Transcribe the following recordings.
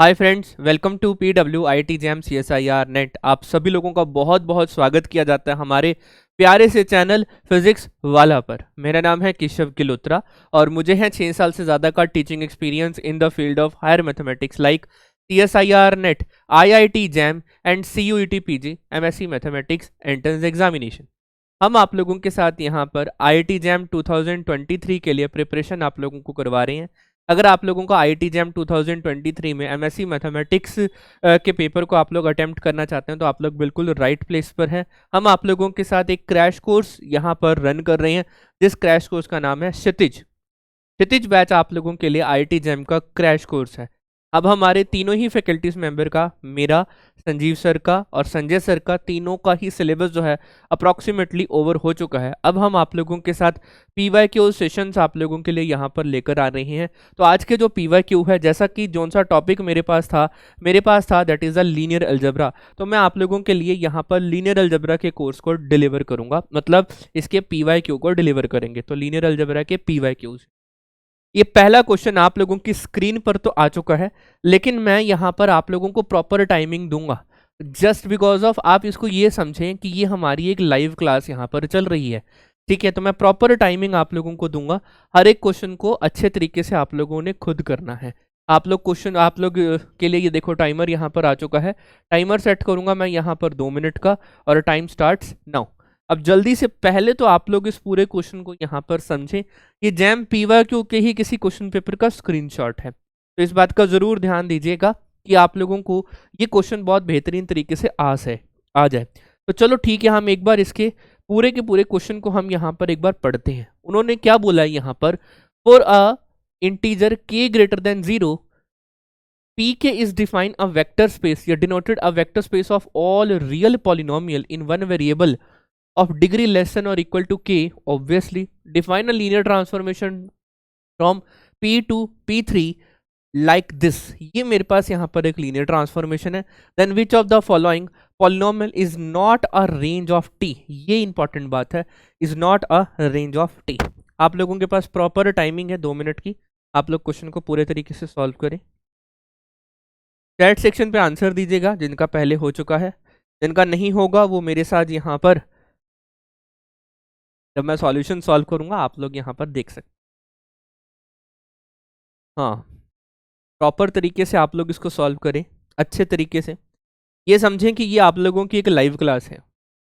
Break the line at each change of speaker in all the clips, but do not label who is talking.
Hi friends, welcome to PWIT JAM CSIR NET. आप सभी लोगों का बहुत बहुत स्वागत किया जाता है हमारे प्यारे से चैनल फिजिक्स वाला पर। मेरा नाम है केशव गिलोत्रा और मुझे है 6 साल से ज़्यादा का teaching experience in the field of higher mathematics like CSIR NET, IIT JAM and CUET PG MSc mathematics entrance examination. हम आप लोगों के साथ यहाँ पर IIT जैम 2023 के लिए प्रिपरेशन आप लोगों को करवा रहे हैं। अगर आप लोगों को IIT जैम 2023 में MSc मैथमेटिक्स के पेपर को आप लोग अटेम्प्ट करना चाहते हैं तो आप लोग बिल्कुल राइट प्लेस पर हैं। हम आप लोगों के साथ एक क्रैश कोर्स यहाँ पर रन कर रहे हैं, जिस क्रैश कोर्स का नाम है क्षितिज। क्षितिज बैच आप लोगों के लिए IIT जैम का क्रैश कोर्स है। अब हमारे तीनों ही फैकल्टीज मेंबर का, मेरा, संजीव सर का और संजय सर का, तीनों का ही सिलेबस जो है अप्रॉक्सीमेटली ओवर हो चुका है। अब हम आप लोगों के साथ PYQ सेशंस आप लोगों के लिए यहाँ पर लेकर आ रहे हैं। तो आज के जो PYQ है, जैसा कि जौन सा टॉपिक मेरे पास था that is a linear algebra. तो मैं आप लोगों के लिए यहाँ पर लीनियर अलजेब्रा के कोर्स को डिलीवर करूँगा, मतलब इसके PYQ को डिलीवर करेंगे। तो लीनियर अलजेब्रा के PYQs, ये पहला क्वेश्चन आप लोगों की स्क्रीन पर तो आ चुका है, लेकिन मैं यहाँ पर आप लोगों को प्रॉपर टाइमिंग दूंगा जस्ट बिकॉज ऑफ आप इसको ये समझें कि ये हमारी एक लाइव क्लास यहाँ पर चल रही है। ठीक है, तो मैं प्रॉपर टाइमिंग आप लोगों को दूंगा। हर एक क्वेश्चन को अच्छे तरीके से आप लोगों ने खुद करना है। आप लोग के लिए ये देखो टाइमर यहाँ पर आ चुका है। टाइमर सेट करूंगा मैं यहाँ पर 2 मिनट का और टाइम स्टार्ट्स नाउ। अब जल्दी से पहले तो आप लोग इस पूरे क्वेश्चन को यहाँ पर समझें। ये जैम PYQ के ही किसी क्वेश्चन पेपर का स्क्रीनशॉट है, तो इस बात का जरूर ध्यान दीजिएगा कि आप लोगों को ये क्वेश्चन बहुत बेहतरीन तरीके से आ जाए। तो चलो ठीक है, हम एक बार इसके पूरे के पूरे क्वेश्चन को हम यहाँ पर एक बार पढ़ते हैं। उन्होंने क्या बोला है यहाँ पर, for a integer k greater than 0 pk is defined a vector space या denoted a vector space of all real polynomial in one variable of degree less than or equal to k. Obviously define a linear transformation from p to p3 like this। ये मेरे पास यहाँ पर एक linear transformation है। Then which of the following polynomial is not a range of T. ये important बात है, is not a range of T. आप लोगों के पास प्रॉपर टाइमिंग है 2 मिनट की। आप लोग क्वेश्चन को पूरे तरीके से सॉल्व करें। चैट सेक्शन पे आंसर दीजिएगा जिनका पहले हो चुका है, जिनका नहीं होगा वो मेरे साथ यहाँ पर जब मैं सॉल्यूशन सॉल्व करूंगा आप लोग यहाँ पर देख सकते। हाँ, प्रॉपर तरीके से आप लोग इसको सॉल्व करें अच्छे तरीके से। ये समझें कि ये आप लोगों की एक लाइव क्लास है।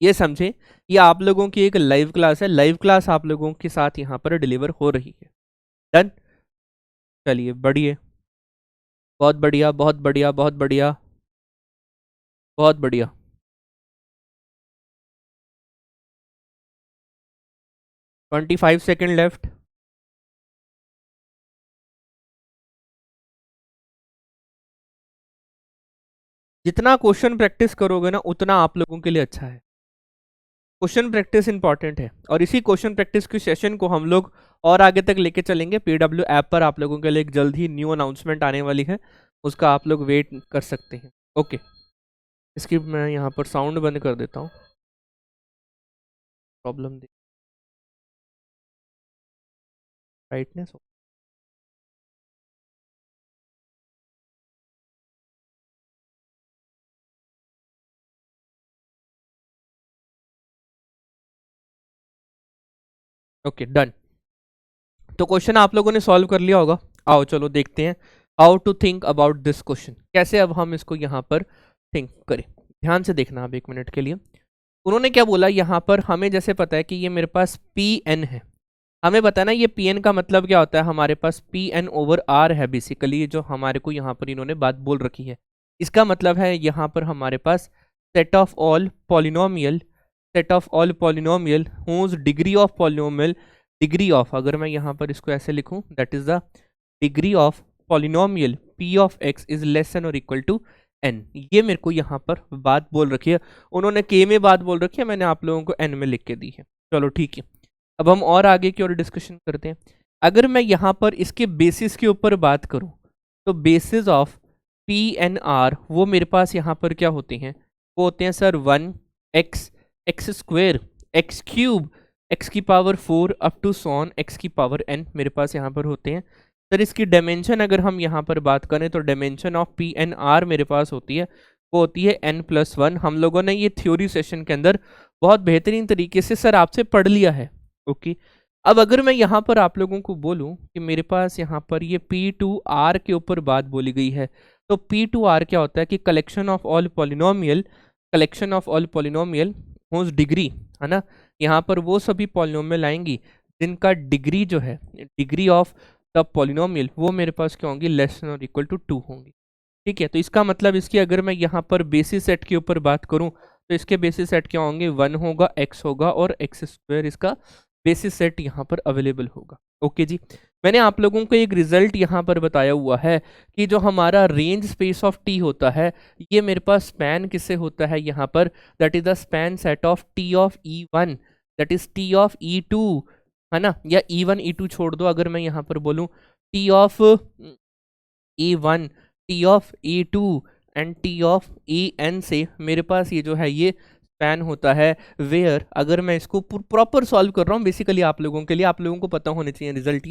ये समझें ये आप लोगों की एक लाइव क्लास है। लाइव क्लास आप लोगों के साथ यहाँ पर डिलीवर हो रही है। डन, चलिए बढ़िया, बहुत बढ़िया बहुत बढ़िया बहुत बढ़िया बहुत बढ़िया। 25 सेकेंड लेफ्ट। जितना क्वेश्चन प्रैक्टिस करोगे ना उतना आप लोगों के लिए अच्छा है। क्वेश्चन प्रैक्टिस इंपॉर्टेंट है और इसी क्वेश्चन प्रैक्टिस के सेशन को हम लोग और आगे तक लेके चलेंगे। PW ऐप पर आप लोगों के लिए एक जल्द ही न्यू अनाउंसमेंट आने वाली है, उसका आप लोग वेट कर सकते हैं। ओके, इसकी मैं यहाँ पर साउंड बंद कर देता हूँ, प्रॉब्लम ब्राइटनेस। Okay done. तो क्वेश्चन आप लोगों ने सॉल्व कर लिया होगा। आओ चलो देखते हैं how to think about this question, कैसे अब हम इसको यहाँ पर थिंक करें। ध्यान से देखना आप 1 मिनट के लिए। उन्होंने क्या बोला यहाँ पर, हमें जैसे पता है कि ये मेरे पास Pn है। हमें पता है ना ये Pn का मतलब क्या होता है, हमारे पास Pn/r है बेसिकली, जो हमारे को यहाँ पर इन्होंने बात बोल रखी है। इसका मतलब है यहाँ पर हमारे पास set of all polynomial whose degree of polynomial, degree of, अगर मैं यहाँ पर इसको ऐसे लिखूं, that is the degree of polynomial p of x is less than और इक्वल टू n। ये मेरे को यहाँ पर बात बोल रखी है। उन्होंने k में बात बोल रखी है, मैंने आप लोगों को n में लिख के दी है। चलो ठीक है, अब हम और आगे की ओर डिस्कशन करते हैं। अगर मैं यहाँ पर इसके बेसिस के ऊपर बात करूँ तो बेसिस ऑफ Pn/r वो मेरे पास यहाँ पर क्या होते हैं, वो होते हैं sir 1x, x square, x cube, x की power 4 up to so on x की पावर n मेरे पास यहाँ पर होते हैं। सर इसकी डायमेंशन अगर हम यहाँ पर बात करें तो dimension of P N R मेरे पास होती है, वो होती है n+1। हम लोगों ने ये थ्योरी सेशन के अंदर बहुत बेहतरीन तरीके से सर आपसे पढ़ लिया है। ओके, अब अगर मैं यहाँ पर आप लोगों को बोलूँ कि मेरे पास यहाँ पर ये P2R के ऊपर बात बोली गई है, तो P2R क्या होता है कि collection of all polynomial, collection of all polynomial whose degree, है ना। यहाँ पर वो सभी पॉलिनोमियल आएंगी जिनका डिग्री जो है, डिग्री ऑफ द पॉलिनोमियल, वो मेरे पास क्या होंगी, लेस देन और इक्वल टू 2 होंगी। ठीक है, तो इसका मतलब इसकी अगर मैं यहाँ पर बेसिस सेट के ऊपर बात करूँ तो इसके बेसिस सेट क्या होंगे, 1 होगा, x होगा और x स्क्वायर इसका बेसिस सेट यहाँ पर अवेलेबल होगा। ओके जी, मैंने आप लोगों को एक रिजल्ट यहाँ पर बताया हुआ है कि जो हमारा रेंज स्पेस ऑफ टी होता है, ये मेरे पास स्पैन किससे होता है यहाँ पर, that is the span set of T of E1 that is T of E2, है ना, या E1 E2 छोड़ दो, अगर मैं यहाँ पर बोलूँ T of E1, T of E2 and T of En से मेरे पास ये जो है ये स्पैन होता है। वेयर अगर मैं इसको प्रॉपर सॉल्व कर रहा हूँ बेसिकली आप लोगों के लिए, आप लोगों को पता होने चाहिए रिजल्ट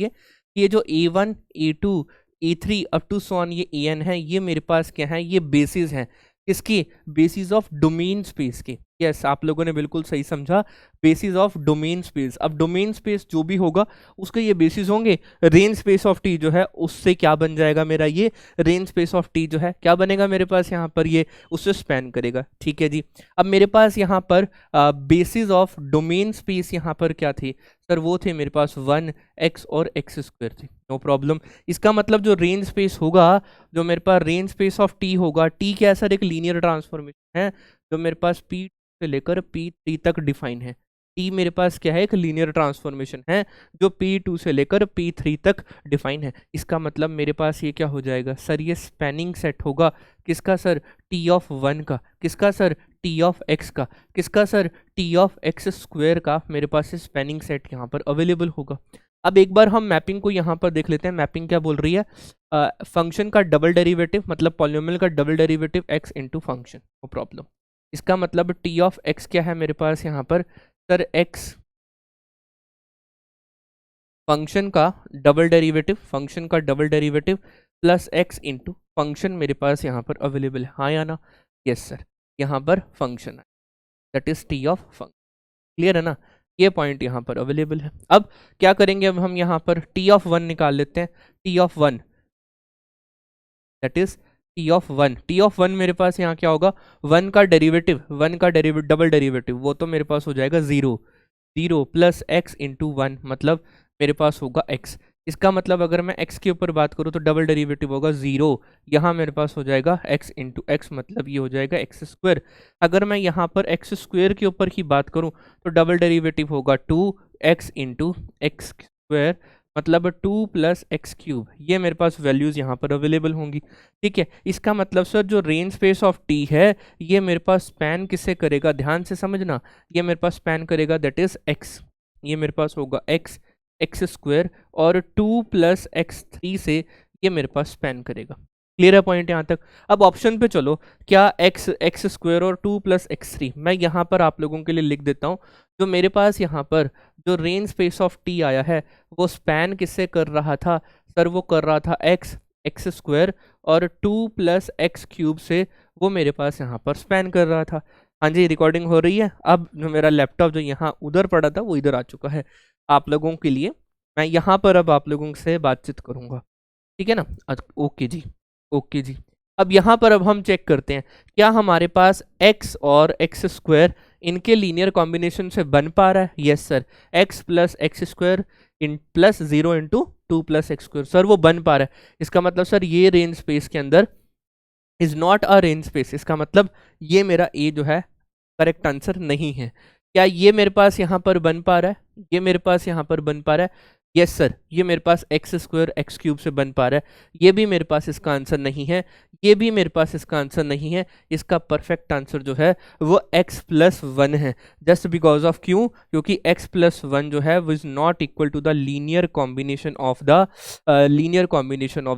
ये जो E1 E2 E3 up to so on ये En है, ये मेरे पास क्या है, ये बेसिस हैं किसकी, बेसिस ऑफ डोमेन स्पेस के। यस, आप लोगों ने बिल्कुल सही समझा, बेसिस ऑफ डोमेन स्पेस। अब डोमेन स्पेस जो भी होगा उसके ये बेसिस होंगे। रेंज स्पेस ऑफ टी जो है उससे क्या बन जाएगा मेरा, ये रेंज स्पेस ऑफ टी जो है क्या बनेगा मेरे पास यहाँ पर, ये उससे स्पैन करेगा। ठीक है जी, अब मेरे पास यहाँ पर बेसिस ऑफ डोमेन स्पेस यहाँ पर क्या थी सर, वो थे मेरे पास 1x और x स्क्वायर थे, नो प्रॉब्लम। इसका मतलब जो रेंज स्पेस होगा, जो मेरे पास रेंज स्पेस ऑफ टी होगा, टी क्या है सर, एक लीनियर ट्रांसफॉर्मेशन है जो मेरे पास P से लेकर P3 तक डिफाइन है। टी मेरे पास क्या है, एक लीनियर ट्रांसफॉर्मेशन है जो P2 से लेकर P3 तक डिफाइन है। इसका मतलब मेरे पास ये क्या हो जाएगा सर, ये स्पैनिंग सेट होगा किसका सर, टी ऑफ 1 का, किसका सर, टी ऑफ एक्स का, किसका sir, T of x square का, मेरे पास स्पैनिंग सेट यहाँ पर अवेलेबल होगा। अब एक बार हम मैपिंग को यहाँ पर देख लेते हैं। मैपिंग क्या बोल रही है, फंक्शन का डबल डेरिवेटिव, मतलब पॉलिनोमियल का double derivative x into function, no problem. इसका मतलब टी ऑफ एक्स क्या है मेरे पास यहाँ पर सर, x फंक्शन का डबल डेरिवेटिव, फंक्शन का double derivative plus x into function मेरे पास यहाँ पर अवेलेबल है, हाँ या ना, यस सर, यहाँ पर फंक्शन है that is T of function. Clear है ना, ये पॉइंट यहाँ पर अवेलेबल है। अब क्या करेंगे, अब हम यहाँ पर टी ऑफ 1 निकाल लेते हैं। T of 1 that is T of 1, T of 1 मेरे पास यहाँ क्या होगा, 1 का डेरिवेटिव, 1 का डेरिवेटिव डबल डेरिवेटिव वो तो मेरे पास हो जाएगा 0, 0 प्लस x इंटू 1, मतलब मेरे पास होगा x। इसका मतलब अगर मैं x के ऊपर बात करूँ तो डबल डेरिवेटिव होगा 0, यहाँ मेरे पास हो जाएगा x इंटू एक्स, मतलब ये हो जाएगा एक्स स्क्वायर। अगर मैं यहाँ पर एक्स स्क्वायर के ऊपर की बात करूँ तो डबल डेरिवेटिव होगा 2x इंटू एक्स स्क्वायर, मतलब 2 प्लस एक्स क्यूब। ये मेरे पास वैल्यूज़ यहाँ पर अवेलेबल होंगी। ठीक है, इसका मतलब सर जो रेंज स्पेस ऑफ टी है ये मेरे पास स्पैन किससे करेगा, ध्यान से समझना, ये मेरे पास स्पैन करेगा दैट इज एक्स, ये मेरे पास होगा एक्स, एक्स स्क्वायर और 2 प्लस एक्स 3 से ये मेरे पास स्पैन करेगा। क्लियर है पॉइंट यहाँ तक। अब ऑप्शन पे चलो, क्या एक्स, एक्स स्क्वायर और 2 प्लस एक्स 3, मैं यहाँ पर आप लोगों के लिए लिख देता हूँ। जो मेरे पास यहाँ पर जो रेंज स्पेस ऑफ टी आया है वो स्पैन किससे कर रहा था सर, वो कर रहा था एक्स, एक्स स्क्वायर और 2 प्लस एक्स क्यूब से, वो मेरे पास यहाँ पर स्पैन कर रहा था। हाँ जी, रिकॉर्डिंग हो रही है। अब जो मेरा लैपटॉप जो यहाँ उधर पड़ा था वो इधर आ चुका है आप लोगों के लिए। मैं यहाँ पर अब आप लोगों से बातचीत करूँगा, ठीक है ना। ओके जी, ओके जी। अब यहाँ पर अब हम चेक करते हैं क्या हमारे पास x और एक्स स्क्वायर इनके लीनियर कॉम्बिनेशन से बन पा रहा है। Yes sir, x plus X square in plus 0 into 2 plus X square, sir वो बन पा रहा है। इसका मतलब सर ये रेंज स्पेस के अंदर is not a range space, इसका मतलब ये मेरा ए जो है करेक्ट आंसर नहीं है। क्या ये मेरे पास यहाँ पर बन पा रहा है, ये मेरे पास यहाँ पर बन पा रहा है। यस सर, ये मेरे पास एक्स स्क्वायर एक्स क्यूब से बन पा रहा है। ये भी मेरे पास इसका आंसर नहीं है, ये भी मेरे पास इसका आंसर नहीं है। इसका परफेक्ट आंसर जो है वो x प्लस 1 है, जस्ट बिकॉज ऑफ क्यों, क्योंकि x प्लस 1 जो है वो is not equal to the linear combination of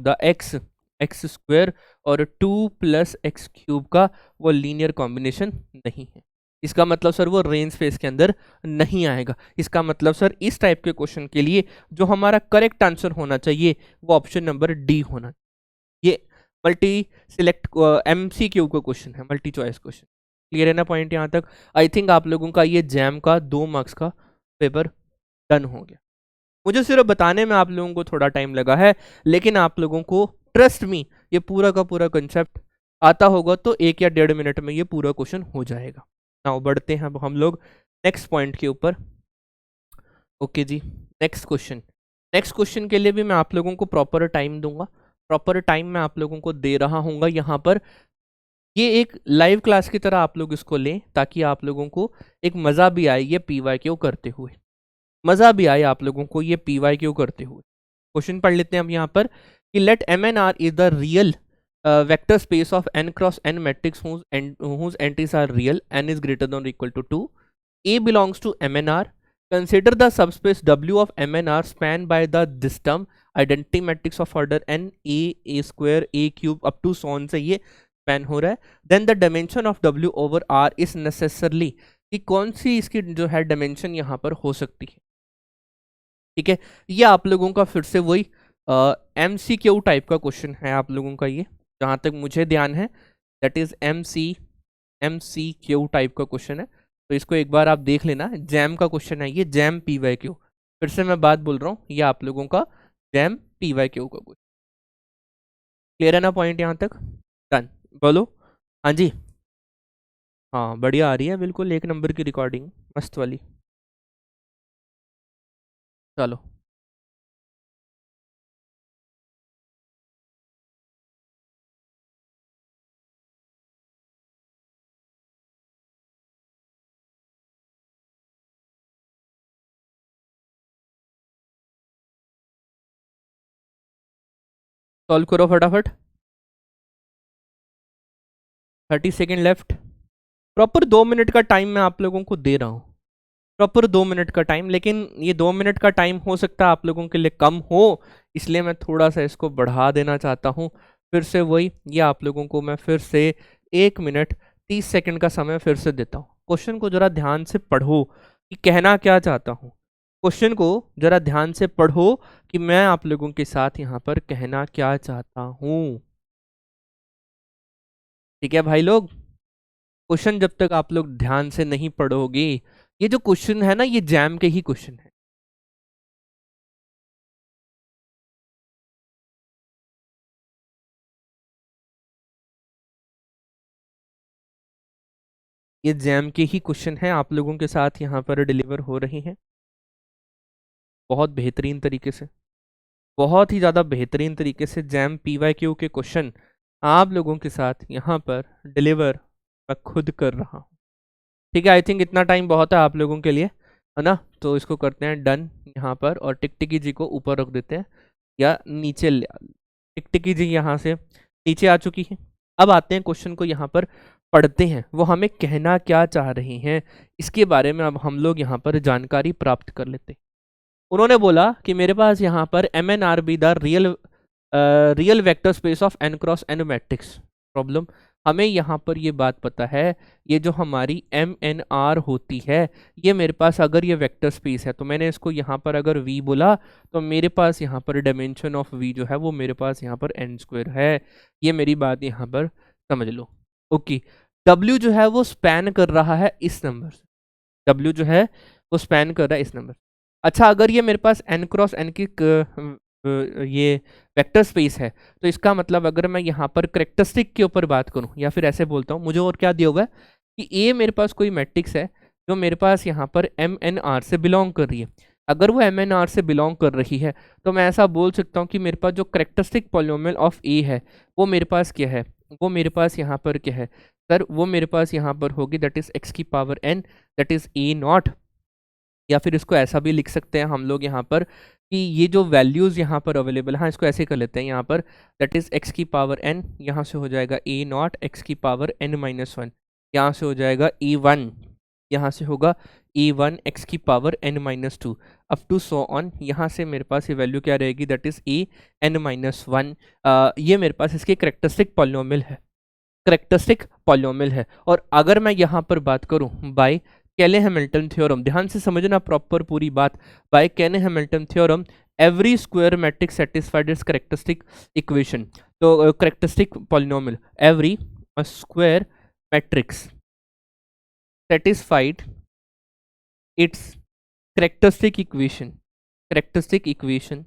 the x, x square और 2 प्लस एक्स क्यूब का वो लीनियर कॉम्बिनेशन नहीं है। इसका मतलब सर वो रेंज स्पेस के अंदर नहीं आएगा। इसका मतलब सर इस टाइप के क्वेश्चन के लिए जो हमारा करेक्ट आंसर होना चाहिए वो ऑप्शन नंबर डी होना। ये मल्टी सिलेक्ट MCQ का क्वेश्चन है, मल्टी चॉइस क्वेश्चन। क्लियर है ना पॉइंट यहाँ तक? आई थिंक आप लोगों का ये जैम का 2 मार्क्स का पेपर डन हो गया। मुझे सिर्फ बताने में आप लोगों को थोड़ा टाइम लगा है, लेकिन आप लोगों को ट्रस्ट मी ये पूरा का पूरा कंसेप्ट आता होगा तो 1 या 1.5 मिनट में ये पूरा क्वेश्चन हो जाएगा। नाउ बढ़ते हैं अब हम लोग नेक्स्ट पॉइंट के ऊपर। ओके जी, नेक्स्ट क्वेश्चन। नेक्स्ट क्वेश्चन के लिए भी मैं आप लोगों को प्रॉपर टाइम दूंगा, प्रॉपर टाइम मैं आप लोगों को दे रहा हूँ यहाँ पर। ये एक लाइव क्लास की तरह आप लोग इसको लें ताकि आप लोगों को एक मज़ा भी आए ये PYQ करते हुए, मज़ा भी आए आप लोगों को ये PYQ करते हुए। क्वेश्चन पढ़ लेते हैं अब यहाँ पर कि let MNR is the real vector space of n cross n matrix whose entries are real, n is greater than or equal to 2, A belongs to MNR, consider the subspace W of MNR spanned by the this term identity matrix of order n a square a cube up to so on से ये span हो रहा है, then the dimension of W over R is necessarily, कि कौन सी इसकी जो है डायमेंशन यहाँ पर हो सकती है। ठीक है, ये आप लोगों का फिर से वही MCQ टाइप का क्वेश्चन है आप लोगों का, ये जहाँ तक मुझे ध्यान है दैट इज MCQ टाइप का क्वेश्चन है। तो इसको एक बार आप देख लेना, जैम का क्वेश्चन है ये, जैम PYQ। फिर से मैं बात बोल रहा हूँ, ये आप लोगों का जैम PYQ का क्वेश्चन। क्लियर है ना पॉइंट यहाँ तक? डन, बोलो हाँ जी। हाँ बढ़िया आ रही है, बिल्कुल 1 नंबर की रिकॉर्डिंग, मस्त वाली। चलो सॉल्व करो फटाफट, 30 सेकेंड लेफ्ट। प्रॉपर 2 मिनट का टाइम मैं आप लोगों को दे रहा हूँ, प्रॉपर 2 मिनट का टाइम। लेकिन ये 2 मिनट का टाइम हो सकता है आप लोगों के लिए कम हो, इसलिए मैं थोड़ा सा इसको बढ़ा देना चाहता हूँ। फिर से वही, ये आप लोगों को मैं फिर से 1 मिनट 30 सेकंड का समय फिर से देता हूँ। क्वेश्चन को जरा ध्यान से पढ़ो कि कहना क्या चाहता हूँ, क्वेश्चन को जरा ध्यान से पढ़ो कि मैं आप लोगों के साथ यहाँ पर कहना क्या चाहता हूँ। ठीक है भाई लोग, क्वेश्चन जब तक आप लोग ध्यान से नहीं पढ़ोगे, ये जो क्वेश्चन है ना ये जैम के ही क्वेश्चन है। ये जैम के ही क्वेश्चन हैं, आप लोगों के साथ यहाँ पर डिलीवर हो रहे हैं बहुत बेहतरीन तरीके से, बहुत ही ज़्यादा बेहतरीन तरीके से जैम PYQ के क्वेश्चन आप लोगों के साथ यहाँ पर डिलीवर मैं खुद कर रहा हूँ। ठीक है, आई थिंक इतना टाइम बहुत है आप लोगों के लिए, है ना? तो इसको करते हैं डन यहाँ पर, और टिकटिकी जी को ऊपर रख देते हैं या नीचे टिकटिकी जी यहाँ से नीचे आ चुकी है। अब आते हैं क्वेश्चन को यहाँ पर पढ़ते हैं, वो हमें कहना क्या चाह रही हैं इसके बारे में अब हम लोग यहाँ पर जानकारी प्राप्त कर लेते हैं। उन्होंने बोला कि मेरे पास यहाँ पर MNR be the real vector space of n cross n matrix. Problem, हमें यहाँ पर ये बात पता है, ये जो हमारी MNR होती है ये मेरे पास अगर ये वेक्टर स्पेस है तो मैंने इसको यहाँ पर अगर V बोला तो मेरे पास यहाँ पर डायमेंशन ऑफ V जो है वो मेरे पास यहाँ पर n² है। ये मेरी बात यहाँ पर समझ लो। ओके, W जो है वो स्पैन कर रहा है इस नंबर से, W जो है वो स्पैन कर रहा है इस नंबर। अच्छा, अगर ये मेरे पास n क्रॉस n की ये वेक्टर स्पेस है तो इसका मतलब अगर मैं यहाँ पर करेक्टरिस्टिक के ऊपर बात करूँ, या फिर ऐसे बोलता हूँ, मुझे और क्या दिया हुआ है कि A मेरे पास कोई मैट्रिक्स है जो मेरे पास यहाँ पर MNR से बिलोंग कर रही है। अगर वो MNR से बिलोंग कर रही है तो मैं ऐसा बोल सकता हूँ कि मेरे पास जो करेक्टरिस्टिक पॉलिनोमियल ऑफ A है वो मेरे पास क्या है, वो मेरे पास यहाँ पर क्या है सर, वो मेरे पास यहाँ पर होगी दैट इज x की power n, that is A0। या फिर इसको ऐसा भी लिख सकते हैं हम लोग यहाँ पर कि ये जो वैल्यूज़ यहाँ पर अवेलेबल, हाँ इसको ऐसे कर लेते हैं यहाँ पर, दैट इज़ x की पावर n, यहाँ से हो जाएगा A0 x की पावर n-1, यहाँ से हो जाएगा A1, यहाँ से होगा A1 x की power n-2 up to so on. यहाँ से मेरे पास ये वैल्यू क्या रहेगी, दैट इज़ A n-1। ये मेरे पास इसकी करेक्टरिस्टिक पॉलिनोमियल है। करेक्टरिस्टिक पॉलिनोमियल है। और अगर मैं यहाँ पर बात करूँ बाय केले-हैमिल्टन थ्योरम, ध्यान से समझना प्रॉपर पूरी बात, by Cayley Hamilton theorem every square matrix satisfied its characteristic equation. तो characteristic polynomial every square matrix satisfied its characteristic equation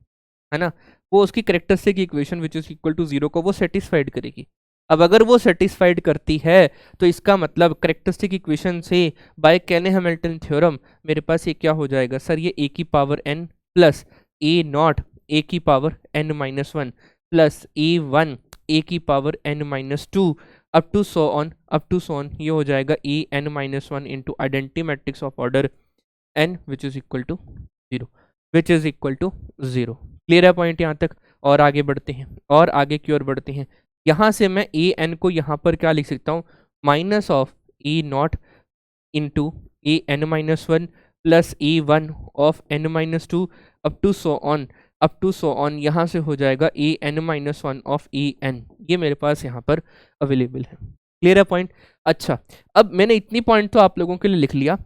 है ना, वो उसकी characteristic equation which is equal to 0 को वो सेटिस्फाइड करेगी। अब अगर वो सेटिस्फाइड करती है तो इसका मतलब करेक्टरिस्टिक इक्वेशन से बाय केले-हैमिल्टन थ्योरम मेरे पास ये क्या हो जाएगा सर, ये ए की power n plus A naught A की power n minus one plus A one A की power n minus two up to so on, ये हो जाएगा A n minus one into identity matrix of order n which is equal to 0। Clear है point यहाँ तक? और आगे बढ़ते हैं, और आगे की ओर बढ़ते हैं। यहाँ से मैं ए एन को यहाँ पर क्या लिख सकता हूँ, minus of A naught into A N minus one plus A one of N minus two up to so on, यहाँ से हो जाएगा A N minus one of A N. ये मेरे पास यहाँ पर अवेलेबल है। क्लियर है पॉइंट? अच्छा, अब मैंने इतनी पॉइंट तो आप लोगों के लिए लिख लिया,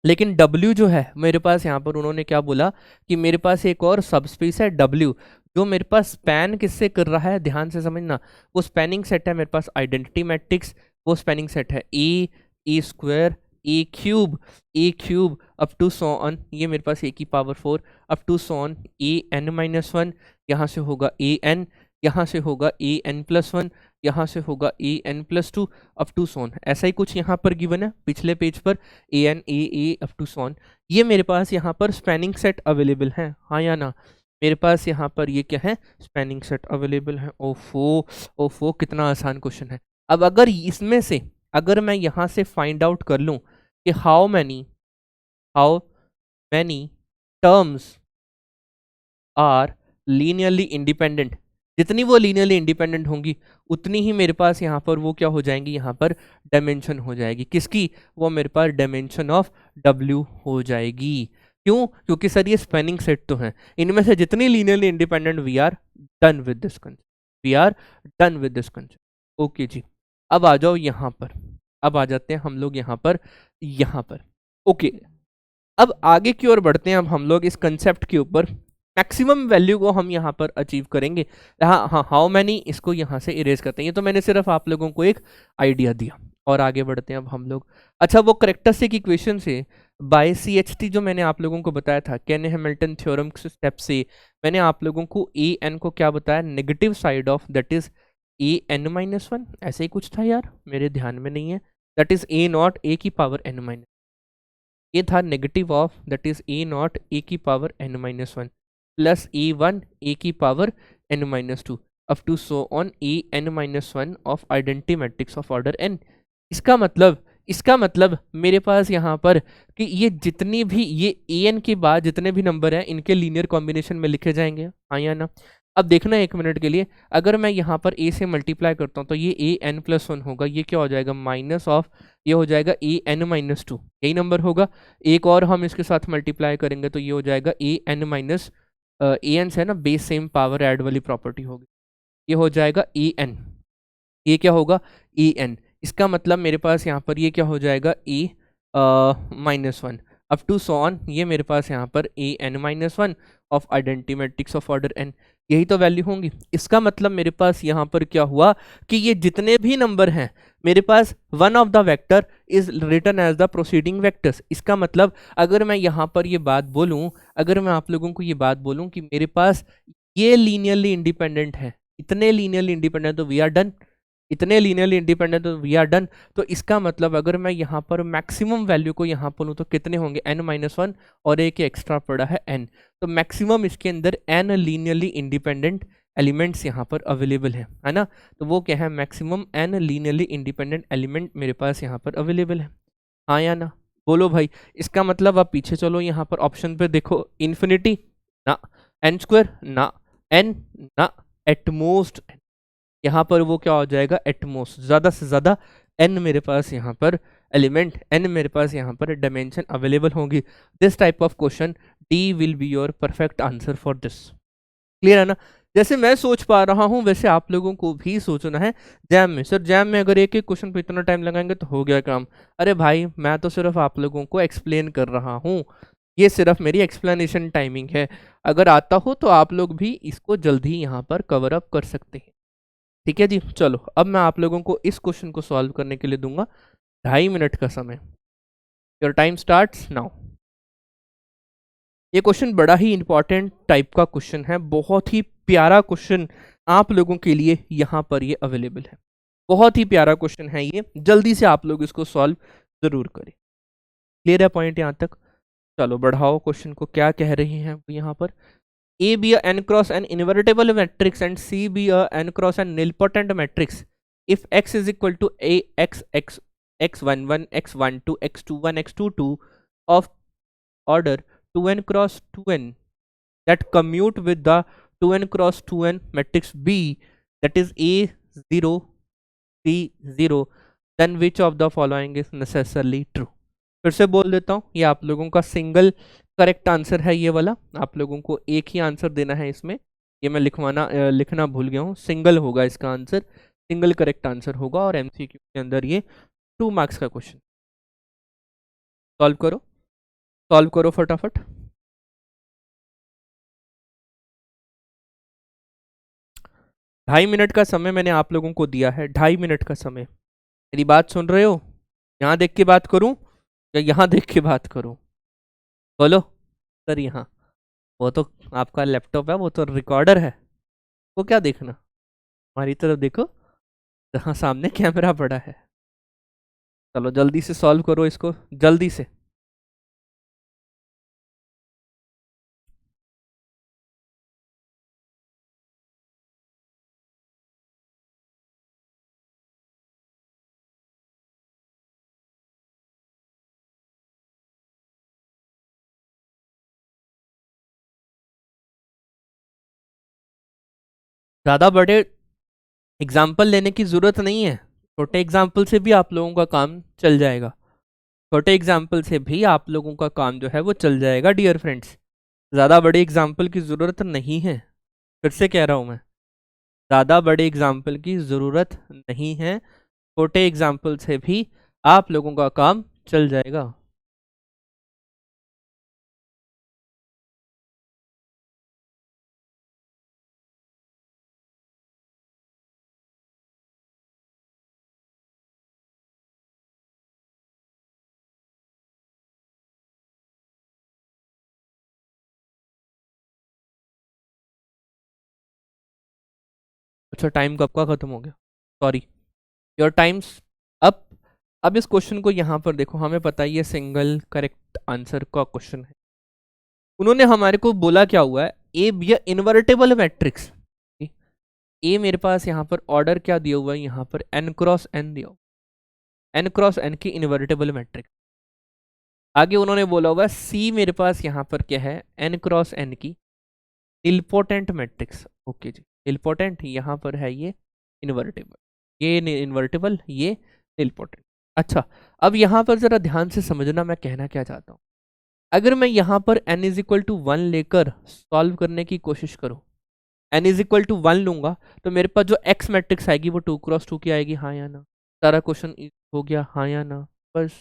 लेकिन W जो है मेरे पास यहाँ पर उन्होंने क्या बोला कि मेरे पास एक और सबस्पेस है W, जो मेरे पास स्पैन किससे कर रहा है, ध्यान से समझना। वो स्पैनिंग सेट है मेरे पास आइडेंटिटी मैट्रिक्स, वो स्पैनिंग सेट है A square A cube up to so on, ये मेरे पास ए की power 4 up to so on A N minus one, यहाँ से होगा ए एन, यहाँ से होगा ए एन प्लस वन, यहाँ से होगा A N plus two up to so on. ऐसा ही कुछ यहाँ पर गिवन है पिछले पेज पर, A N A up to सोन। ये मेरे पास यहाँ पर स्पैनिंग सेट अवेलेबल है, हाँ या ना? मेरे पास यहाँ पर ये क्या है, स्पैनिंग सेट अवेलेबल है। ओफो कितना आसान क्वेश्चन है। अब अगर इसमें से अगर मैं यहाँ से फाइंड आउट कर लूँ कि how many terms are linearly independent, जितनी वो लीनियरली इंडिपेंडेंट होंगी उतनी ही मेरे पास यहाँ पर वो क्या हो जाएंगी, यहाँ पर डायमेंशन हो जाएगी। किसकी? वो मेरे पास डायमेंशन ऑफ W हो जाएगी। क्यों? क्योंकि सर ये स्पैनिंग सेट तो है, इनमें से जितनी linearly independent we are done with this concept. Okay जी, अब आ जाओ यहाँ पर, अब आ जाते हैं हम लोग यहाँ पर ओके। अब आगे की ओर बढ़ते हैं, अब हम लोग इस कंसेप्ट के ऊपर मैक्सिमम वैल्यू को हम यहाँ पर अचीव करेंगे। हाँ, हाउ मैनी, इसको यहाँ से इरेज करते हैं। ये तो मैंने सिर्फ आप लोगों को एक आइडिया दिया, और आगे बढ़ते हैं अब हम लोग। अच्छा, वो करेक्टरिस्टिक इक्वेशन से बाय CHT जो मैंने आप लोगों को बताया था, केले-हैमिल्टन थ्योरम स्टेप से मैंने आप लोगों को ए एन को क्या बताया, negative side of that is A N minus one, ऐसे ही कुछ था यार, मेरे ध्यान में नहीं है। That is A naught A की पावर n माइनस, ये था negative of that is A naught A की power n minus one plus A one A की power n minus two up to so on A N minus one of identity matrix of order n। इसका मतलब मेरे पास यहाँ पर कि ये जितनी भी ये an के बाद जितने भी नंबर हैं इनके लीनियर कॉम्बिनेशन में लिखे जाएंगे, हाँ या ना? अब देखना एक मिनट के लिए, अगर मैं यहाँ पर a से मल्टीप्लाई करता हूँ तो ये ए एन प्लस वन होगा, ये क्या हो जाएगा, माइनस ऑफ, ये हो जाएगा ए एन माइनस टू, यही नंबर होगा। एक और हम इसके साथ मल्टीप्लाई करेंगे तो ये हो जाएगा A N minus A N से ना बेस सेम पावर ऐड वाली प्रॉपर्टी होगी, ये हो जाएगा ए एन, ये क्या होगा ए एन। इसका मतलब मेरे पास यहाँ पर ये क्या हो जाएगा, A minus one up to so on, ये मेरे पास यहाँ पर A N minus one of identity matrix of order n, यही तो वैल्यू होंगी। इसका मतलब मेरे पास यहाँ पर क्या हुआ कि ये जितने भी नंबर हैं मेरे पास one of the vector is written as the proceeding vectors. इसका मतलब अगर मैं यहाँ पर ये बात बोलूँ, अगर मैं आप लोगों को ये बात बोलूँ कि मेरे पास ये लीनियरली इंडिपेंडेंट है, इतने लीनियरली इंडिपेंडेंट तो वी आर डन, इतने लीनियरली इंडिपेंडेंट तो वी आर डन। तो इसका मतलब अगर मैं यहाँ पर मैक्सिमम वैल्यू को यहाँ पर लूँ तो कितने होंगे, n माइनस वन और एक एक्स्ट्रा पड़ा है n, तो मैक्सिमम इसके अंदर n लीनियरली इंडिपेंडेंट एलिमेंट्स यहाँ पर अवेलेबल है ना? तो वो क्या है, maximum n linearly independent element मेरे पास यहाँ पर अवेलेबल है, हाँ या ना? बोलो भाई। इसका मतलब आप पीछे चलो, यहाँ पर ऑप्शन पे देखो, इन्फिनिटी ना, n स्क्वायर ना, n ना, एटमोस्ट, यहाँ पर वो क्या हो जाएगा, एटमोस्ट, ज़्यादा से ज़्यादा n मेरे पास यहाँ पर एलिमेंट, n मेरे पास यहाँ पर डायमेंशन अवेलेबल होंगी। This type of question D will be your perfect answer for this. Clear है ना? जैसे मैं सोच पा रहा हूँ वैसे आप लोगों को भी सोचना है। जैम में सर, जैम में अगर एक एक क्वेश्चन पे इतना टाइम लगाएंगे तो हो गया काम। अरे भाई मैं तो सिर्फ आप लोगों को एक्सप्लेन कर रहा हूँ, ये सिर्फ मेरी एक्सप्लेनेशन टाइमिंग है। अगर आता हो तो आप लोग भी इसको जल्दी यहाँ पर कवर अप कर सकते हैं। ठीक है जी, चलो अब मैं आप लोगों को इस क्वेश्चन को सॉल्व करने के लिए दूंगा 2.5 मिनट का समय। Your time starts now. ये क्वेश्चन बड़ा ही इंपॉर्टेंट टाइप का क्वेश्चन है, बहुत ही प्यारा क्वेश्चन आप लोगों के लिए यहाँ पर ये अवेलेबल है। बहुत ही प्यारा क्वेश्चन है ये, जल्दी से आप लोग इसको सॉल्व जरूर करें। क्लियर है पॉइंट यहाँ तक? चलो बढ़ाओ क्वेश्चन को, क्या कह रहे हैं यहाँ पर। A be a n cross n invertible matrix and C be a n cross n nilpotent matrix if x is equal to a x x x11 x12 x21 x22 of order 2n cross 2n that commute with the 2n cross 2n matrix B that is A0 C0, then which of the following is necessarily true। फिर से बोल देता हूँ, ये आप लोगों का single correct answer है ये वाला, आप लोगों को एक ही आंसर देना है इसमें। ये मैं लिखना भूल गया हूँ, सिंगल होगा इसका आंसर, सिंगल करेक्ट आंसर होगा और एमसीक्यू के अंदर ये 2 मार्क्स का क्वेश्चन। सॉल्व करो फटाफट। ढाई मिनट का समय मैंने आप लोगों को दिया है, 2.5 मिनट का समय। मेरी बात सुन रहे हो? यहाँ देख के बात करूँ या यहाँ देख के बात करूँ? बोलो सर। यहाँ वो तो आपका लैपटॉप है, वो तो रिकॉर्डर है, वो क्या देखना, हमारी तरफ देखो जहाँ सामने कैमरा पड़ा है। चलो जल्दी से सॉल्व करो इसको, जल्दी से। ज़्यादा बड़े एग्जाम्पल लेने की ज़रूरत नहीं है, छोटे एग्जाम्पल से भी आप लोगों का काम चल जाएगा। छोटे एग्जाम्पल से भी आप लोगों का काम जो है वो चल जाएगा डियर फ्रेंड्स। ज़्यादा बड़े एग्जाम्पल की ज़रूरत नहीं है, फिर से कह रहा हूँ मैं, ज़्यादा बड़े एग्जाम्पल की ज़रूरत नहीं है, छोटे एग्जाम्पल से भी आप लोगों का काम चल जाएगा। अच्छा टाइम कब का ख़त्म हो गया, सॉरी। Your time's up. अब इस क्वेश्चन को यहाँ पर देखो, हमें पता है ये सिंगल करेक्ट आंसर का क्वेश्चन है। उन्होंने हमारे को बोला क्या हुआ है, ए बी इन्वर्टेबल मैट्रिक्स। ए मेरे पास यहाँ पर ऑर्डर क्या दिया हुआ है, यहाँ पर n क्रॉस n दिया हुआ, n क्रॉस n की इन्वर्टेबल मैट्रिक्स। आगे उन्होंने बोला हुआ सी मेरे पास यहाँ पर क्या है, n क्रॉस n की निलपोटेंट मैट्रिक्स। ओके जी, निलपोटेंट यहाँ पर है ये इन्वर्टेबल, ये इन्वर्टेबल, ये निलपोटेंट। अच्छा अब यहाँ पर जरा ध्यान से समझना मैं कहना क्या चाहता हूँ। अगर मैं यहाँ पर n इज इक्वल टू 1 लेकर सॉल्व करने की कोशिश करूँ, n इज इक्वल टू 1 लूंगा तो मेरे पास जो x मैट्रिक्स आएगी वो 2 क्रॉस 2 की आएगी, हाँ या ना? सारा क्वेश्चन हो गया, हाँ या ना? बस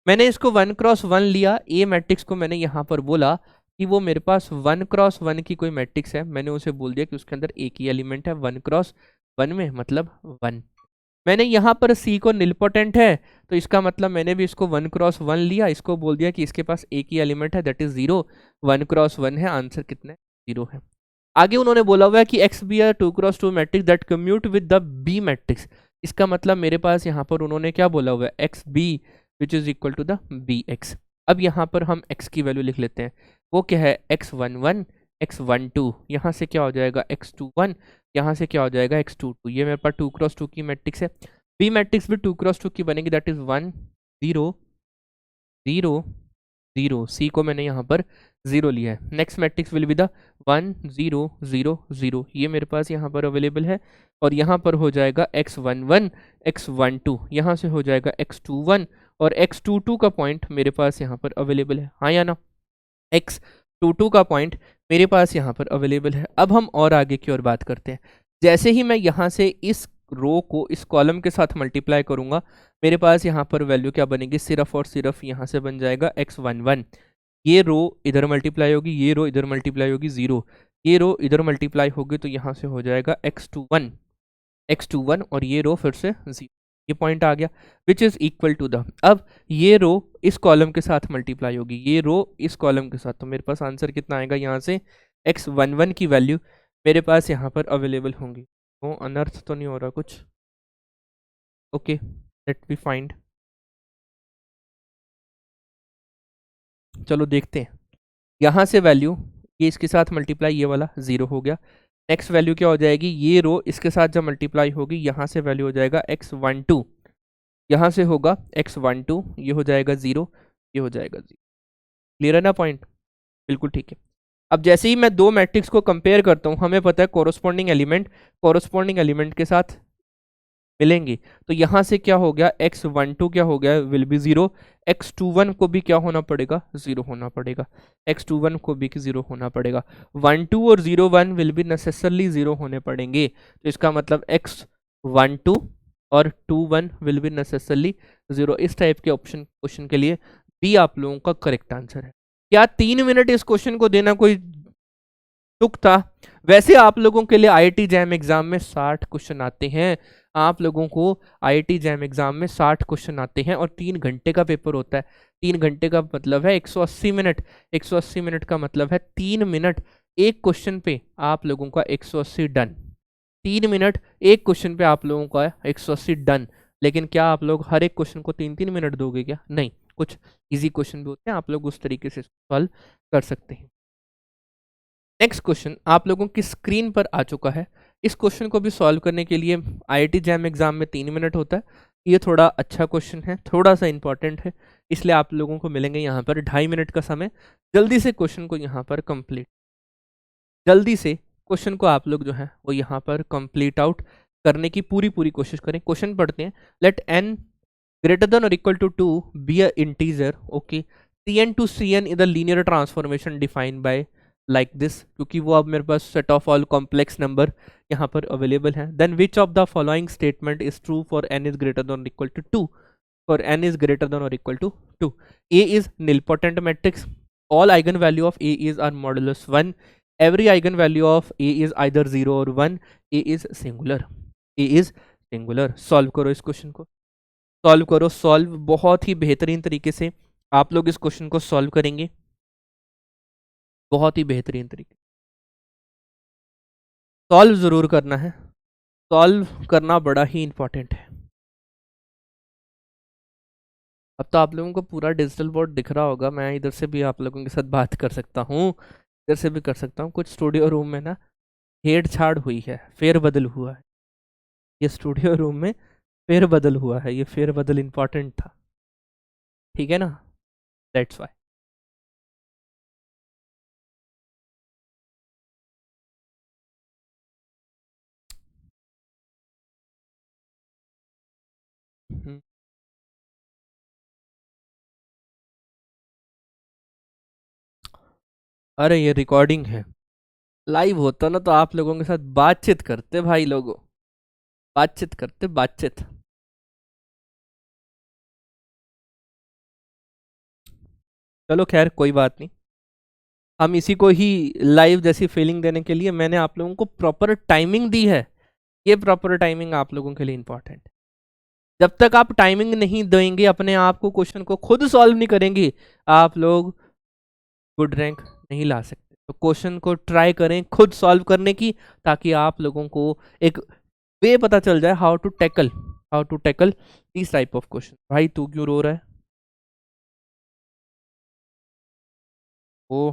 मैंने इसको 1 क्रॉस 1 लिया, ए मैट्रिक्स को मैंने यहाँ पर बोला कि वो मेरे पास 1 क्रॉस 1 की कोई मैट्रिक्स है, मैंने उसे बोल दिया कि उसके अंदर एक ही एलिमेंट है 1 क्रॉस 1 में, मतलब 1। मैंने यहाँ पर सी को निलपोटेंट है तो इसका मतलब मैंने भी इसको 1 क्रॉस 1 लिया, इसको बोल दिया कि इसके पास एक ही एलिमेंट है दैट इज 0, 1 क्रॉस 1 है, आंसर कितना है, 0 है। आगे उन्होंने बोला हुआ है कि X B are 2 cross 2 matrix that commute with the B matrix. इसका मतलब मेरे पास यहाँ पर उन्होंने क्या बोला हुआ है, X B which is equal to the B X. अब यहाँ पर हम x की वैल्यू लिख लेते हैं, वो क्या है x11 x12, यहाँ से क्या हो जाएगा x21, यहाँ से क्या हो जाएगा x22। ये मेरे पास 2 क्रॉस 2 की मैट्रिक्स है, बी मैट्रिक्स भी 2 क्रॉस 2 की बनेगी दैट इज 1 0 0 0। सी को मैंने यहाँ पर 0 लिया है, next matrix will be the 1 0 0 0, ये मेरे पास यहाँ पर अवेलेबल है। और यहाँ पर हो जाएगा x11 x12, यहाँ से हो जाएगा x21 और x22 का पॉइंट मेरे पास यहाँ पर अवेलेबल है, हाँ या ना? x 2 का पॉइंट मेरे पास यहाँ पर अवेलेबल है। अब हम और आगे की ओर बात करते हैं। जैसे ही मैं यहाँ से इस रो को इस कॉलम के साथ मल्टीप्लाई करूंगा, मेरे पास यहाँ पर वैल्यू क्या बनेगी, सिर्फ और सिर्फ यहाँ से बन जाएगा x11। ये रो इधर मल्टीप्लाई होगी, ये रो इधर मल्टीप्लाई होगी 0, ये रो इधर मल्टीप्लाई होगी तो यहाँ से हो जाएगा x21 और ये रो फिर से 0। ये पॉइंट आ गया which is equal to the, अब ये रो इस कॉलम के साथ मल्टीप्लाई होगी, ये रो इस कॉलम के साथ, तो मेरे पास आंसर कितना आएगा, यहाँ से x11 की वैल्यू मेरे पास यहाँ पर अवेलेबल होंगी। तो अनर्थ तो नहीं हो रहा कुछ, ओके लेट बी फाइंड। चलो देखते हैं, यहाँ से वैल्यू ये इसके साथ मल्टीप्लाई, ये वाला 0 हो गया। नेक्स्ट वैल्यू क्या हो जाएगी, ये रो इसके साथ जब मल्टीप्लाई होगी, यहाँ से वैल्यू हो जाएगा x12, यहाँ से होगा x12, ये हो जाएगा 0, ये हो जाएगा 0। क्लियर है ना पॉइंट, बिल्कुल ठीक है। अब जैसे ही मैं दो मैट्रिक्स को कंपेयर करता हूँ, हमें पता है कोरोस्पोंडिंग एलिमेंट के साथ मिलेंगे, तो यहाँ से क्या हो गया, x12 क्या हो गया, विल बी 0, x21 को भी क्या होना पड़ेगा, 0 होना पड़ेगा, x21 को भी 0 होना पड़ेगा। 12 और 01 विल बी नेसेसरली 0 होने पड़ेंगे, तो इसका मतलब x12 और 21 विल बी नेसेसरली 0। इस टाइप के ऑप्शन क्वेश्चन के लिए बी आप लोगों का करेक्ट आंसर है। क्या 3 मिनट इस क्वेश्चन को देना कोई तुक था? वैसे आप लोगों के लिए आईआईटी जैम एग्जाम में 60 क्वेश्चन आते हैं, आप लोगों को आईआईटी जैम एग्जाम में 60 क्वेश्चन आते हैं और 3 घंटे का पेपर होता है। 3 घंटे का मतलब है 180 मिनट, 180 मिनट का मतलब है 3 मिनट एक क्वेश्चन पे आप लोगों का 180 डन। 3 मिनट एक क्वेश्चन पे आप लोगों का 180 डन। लेकिन क्या आप लोग हर एक क्वेश्चन को 3-3 मिनट दोगे क्या? नहीं, कुछ इजी क्वेश्चन भी होते हैं, आप लोग उस तरीके से सॉल्व कर सकते हैं। नेक्स्ट क्वेश्चन आप लोगों की स्क्रीन पर आ चुका है। इस क्वेश्चन को भी सॉल्व करने के लिए आईआईटी जैम एग्जाम में 3 मिनट होता है। ये थोड़ा अच्छा क्वेश्चन है, थोड़ा सा इंपॉर्टेंट है, इसलिए आप लोगों को मिलेंगे यहाँ पर 2.5 मिनट का समय। जल्दी से क्वेश्चन को यहाँ पर कंप्लीट, जल्दी से क्वेश्चन को आप लोग जो है वो यहाँ पर कंप्लीट आउट करने की पूरी पूरी कोशिश करें। क्वेश्चन पढ़ते हैं। Let n greater than or equal to 2 be a integer, okay, cn to cn is the linear transformation defined by like this, क्योंकि वो अब मेरे पास set of all complex number यहाँ पर अवेलेबल है। Then which of the following statement is true for n is greater than और equal to 2, for n is greater than और equal to 2। a is nilpotent matrix, all eigen value of a is are modulus 1, every eigen value of a is either 0 or 1, a is singular, a is singular। Solve करो इस question को, solve करो, solve बहुत ही बेहतरीन तरीके से आप लोग इस क्वेश्चन को सॉल्व करेंगे, बहुत ही बेहतरीन तरीके। सॉल्व जरूर करना है, सॉल्व करना बड़ा ही इंपॉर्टेंट है। अब तो आप लोगों को पूरा डिजिटल बोर्ड दिख रहा होगा, मैं इधर से भी आप लोगों के साथ बात कर सकता हूँ, इधर से भी कर सकता हूँ। कुछ स्टूडियो रूम में ना छेड़छाड़ हुई है, फेरबदल हुआ है, ये स्टूडियो रूम में फेरबदल हुआ है, ये फेरबदल इंपॉर्टेंट था, ठीक है ना, दैट्स वाई। अरे ये रिकॉर्डिंग है, लाइव होता ना तो आप लोगों के साथ बातचीत करते भाई, लोगों बातचीत करते, बातचीत। चलो खैर कोई बात नहीं, हम इसी को ही लाइव जैसी फीलिंग देने के लिए मैंने आप लोगों को प्रॉपर टाइमिंग दी है। ये प्रॉपर टाइमिंग आप लोगों के लिए इंपॉर्टेंट है। जब तक आप टाइमिंग नहीं देंगे, अपने आप को क्वेश्चन को खुद सॉल्व नहीं करेंगे, आप लोग गुड रैंक नहीं ला सकते। तो क्वेश्चन को ट्राई करें खुद सॉल्व करने की, ताकि आप लोगों को एक वे पता चल जाए how to tackle this type of question. भाई तू क्यों रो रहा है? ओ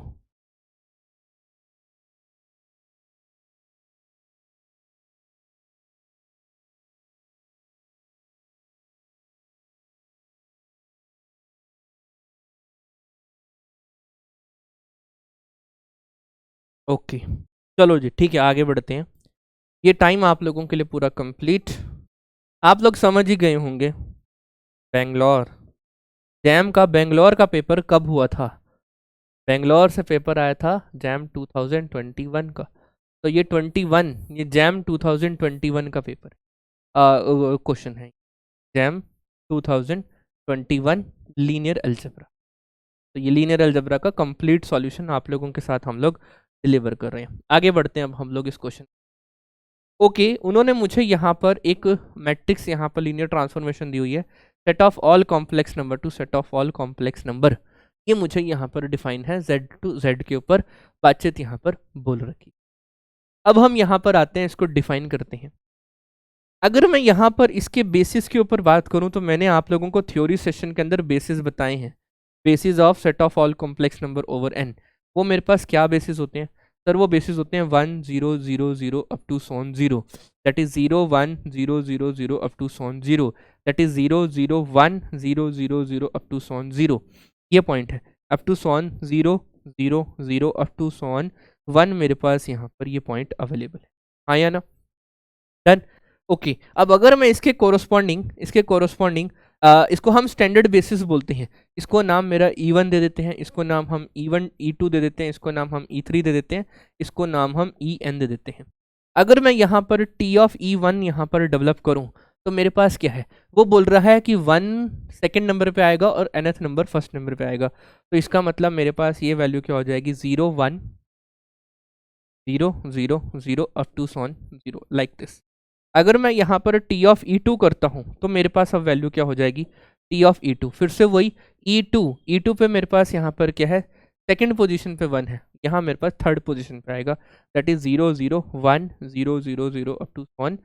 ओके, चलो जी ठीक है, आगे बढ़ते हैं। ये टाइम आप लोगों के लिए पूरा कंप्लीट, आप लोग समझ ही गए होंगे। बेंगलोर जैम का, बेंगलोर का पेपर कब हुआ था? बेंगलोर से पेपर आया था जैम 2021 का। तो ये 21, ये जैम 2021 का पेपर क्वेश्चन है। Jam 2021 linear algebra. तो ये लीनियर अलजेब्रा का कंप्लीट सॉल्यूशन आप लोगों के साथ हम लोग डिलीवर कर रहे हैं। आगे बढ़ते हैं अब हम लोग इस क्वेश्चन। ओके, उन्होंने मुझे यहाँ पर एक मैट्रिक्स यहाँ पर लीनियर ट्रांसफॉर्मेशन दी हुई है, set of all complex number two set of all complex number. ये मुझे यहाँ पर डिफाइन है z टू z के ऊपर बातचीत यहाँ पर बोल रखी। अब हम यहाँ पर आते हैं, इसको डिफाइन करते हैं। अगर मैं यहाँ पर इसके बेसिस के ऊपर बात करूँ तो मैंने आप लोगों को थ्योरी सेशन के अंदर बेसिस बताए हैं, basis of set of all complex number over n। वो मेरे पास क्या बेसिस होते हैं सर? वो बेसिस होते हैं 1 0 0 0 up to so on 0, that is 0 1 0 0 0 up to so on 0, that is 0 0 1 0 0 0 up to so on 0। ये पॉइंट है up to so on 0 0 0 up to so on 1। मेरे पास यहाँ पर ये पॉइंट अवेलेबल है, हाँ या ना? डन। ओके, अब अगर मैं इसके कोरोस्पॉन्डिंग इसको हम स्टैंडर्ड बेसिस बोलते हैं। इसको नाम मेरा E1 दे देते हैं, इसको नाम हम E1 E2 दे देते हैं, इसको नाम हम E3 दे देते हैं, इसको नाम हम En दे देते हैं। अगर मैं यहाँ पर T ऑफ E1 यहाँ पर डेवलप करूँ तो मेरे पास क्या है? वो बोल रहा है कि 1 सेकेंड नंबर पे आएगा और nth नंबर फर्स्ट नंबर पे आएगा। तो इसका मतलब मेरे पास ये वैल्यू क्या हो जाएगी? 0 1 0 0 0 up to so on 0, like this. अगर मैं यहाँ पर T ऑफ E2 करता हूँ तो मेरे पास अब वैल्यू क्या हो जाएगी? T ऑफ E2, फिर से वही E2 पे मेरे पास यहाँ पर क्या है? सेकंड पोजीशन पे 1 है, यहाँ मेरे पास थर्ड पोजीशन पे आएगा, that is 0 0 1 0 0 0 up to so on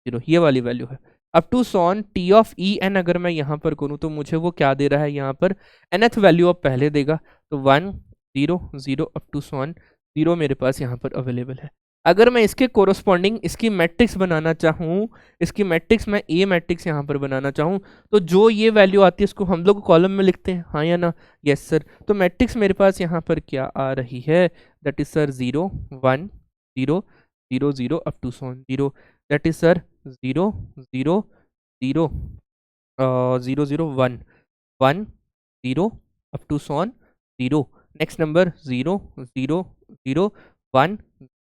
0। ये वाली वैल्यू है up to so on T of En। अगर मैं यहाँ पर करूँ तो मुझे वो क्या दे रहा है? यहाँ पर nth वैल्यू अब पहले देगा, तो 1 0 0 अप टू सॉन 0 मेरे पास यहाँ पर अवेलेबल है। अगर मैं इसके कोरोस्पॉन्डिंग इसकी मैट्रिक्स बनाना चाहूँ, इसकी मैट्रिक्स मैं ए मैट्रिक्स यहाँ पर बनाना चाहूँ, तो जो ये वैल्यू आती है इसको हम लोग कॉलम में लिखते हैं, हाँ या ना? Yes sir. तो मैट्रिक्स मेरे पास यहाँ पर क्या आ रही है? That is sir 0 1 0 0 0 up to so on 0, that is sir 0 0 0 0 0 1 1 0 up to so on 0। Next number 0 0 0 1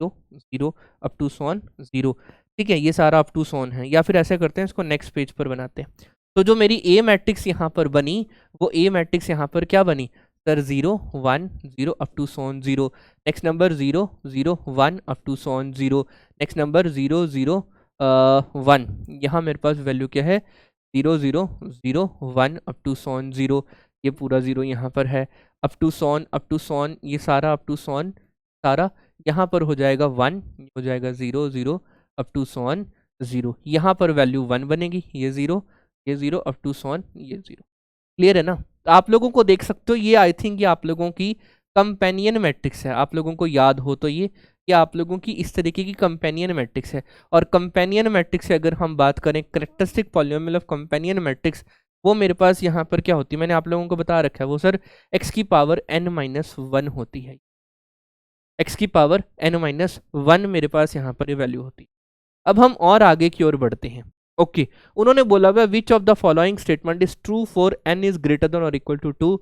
0 0 up to so on 0। ठीक है, ये सारा अप टू सॉन है। या फिर ऐसे करते हैं, इसको नेक्स्ट पेज पर बनाते हैं। तो जो मेरी ए मैट्रिक्स यहाँ पर बनी, वो ए मैट्रिक्स यहाँ पर क्या बनी sir? 0 1 0 up to so on 0, next number 0 0 1 up to so on 0, next number 0 0 1। यहाँ मेरे पास वैल्यू क्या है? 0 0 0 1 अप टू सॉन 0। ये पूरा 0 यहाँ पर है, अप टू सॉन, ये सारा अप टू सॉन सारा यहाँ पर हो जाएगा 1, हो जाएगा 0 0 अप टू सॉन 0। यहाँ पर वैल्यू 1 बनेगी, ये 0 अप टू सॉन ये 0। क्लियर है ना? तो आप लोगों को देख सकते हो, ये आई थिंक ये आप लोगों की कंपेनियन मैट्रिक्स है। आप लोगों को याद हो तो ये आप लोगों की इस तरीके की कंपेनियन मैट्रिक्स है। और कंपेनियन मैट्रिक्स से अगर हम बात करें, characteristic polynomial of companion matrix, वो मेरे पास यहाँ पर क्या होती है? मैंने आप लोगों को बता रखा है, वो सर x की पावर n-1 होती है। x की पावर n-1 मेरे पास यहाँ पर ये वैल्यू होती है। अब हम और आगे की ओर बढ़ते हैं। ओके, उन्होंने बोला हुआ which of the following statement is true for n is greater than और equal to 2।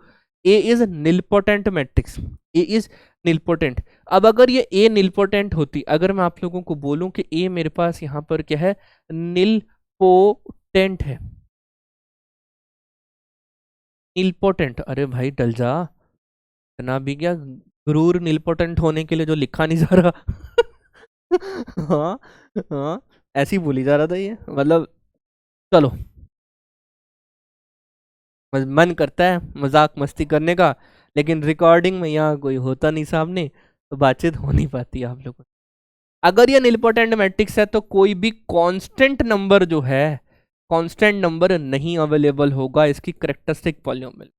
A is nilpotent matrix, A is nilpotent. अब अगर ये ए निलपोटेंट होती, अगर मैं आप लोगों को बोलूं कि ए मेरे पास यहाँ पर क्या है? निलपोटेंट है, निलपोटेंट। अरे भाई डल जा, इतना भी क्या गुरूर निलपोटेंट होने के लिए जो लिखा नहीं जा रहा। हाँ हाँ, ऐसे ही बोली जा रहा था ये, मतलब चलो, मन करता है मजाक मस्ती करने का, लेकिन रिकॉर्डिंग में यहाँ कोई होता नहीं सामने, तो बातचीत हो नहीं पाती आप लोगों। अगर ये निलपोटेंट मैट्रिक्स है तो कोई भी कांस्टेंट नंबर जो है, कांस्टेंट नंबर नहीं अवेलेबल होगा इसकी करेक्टरिस्टिक पॉलिनोमियल।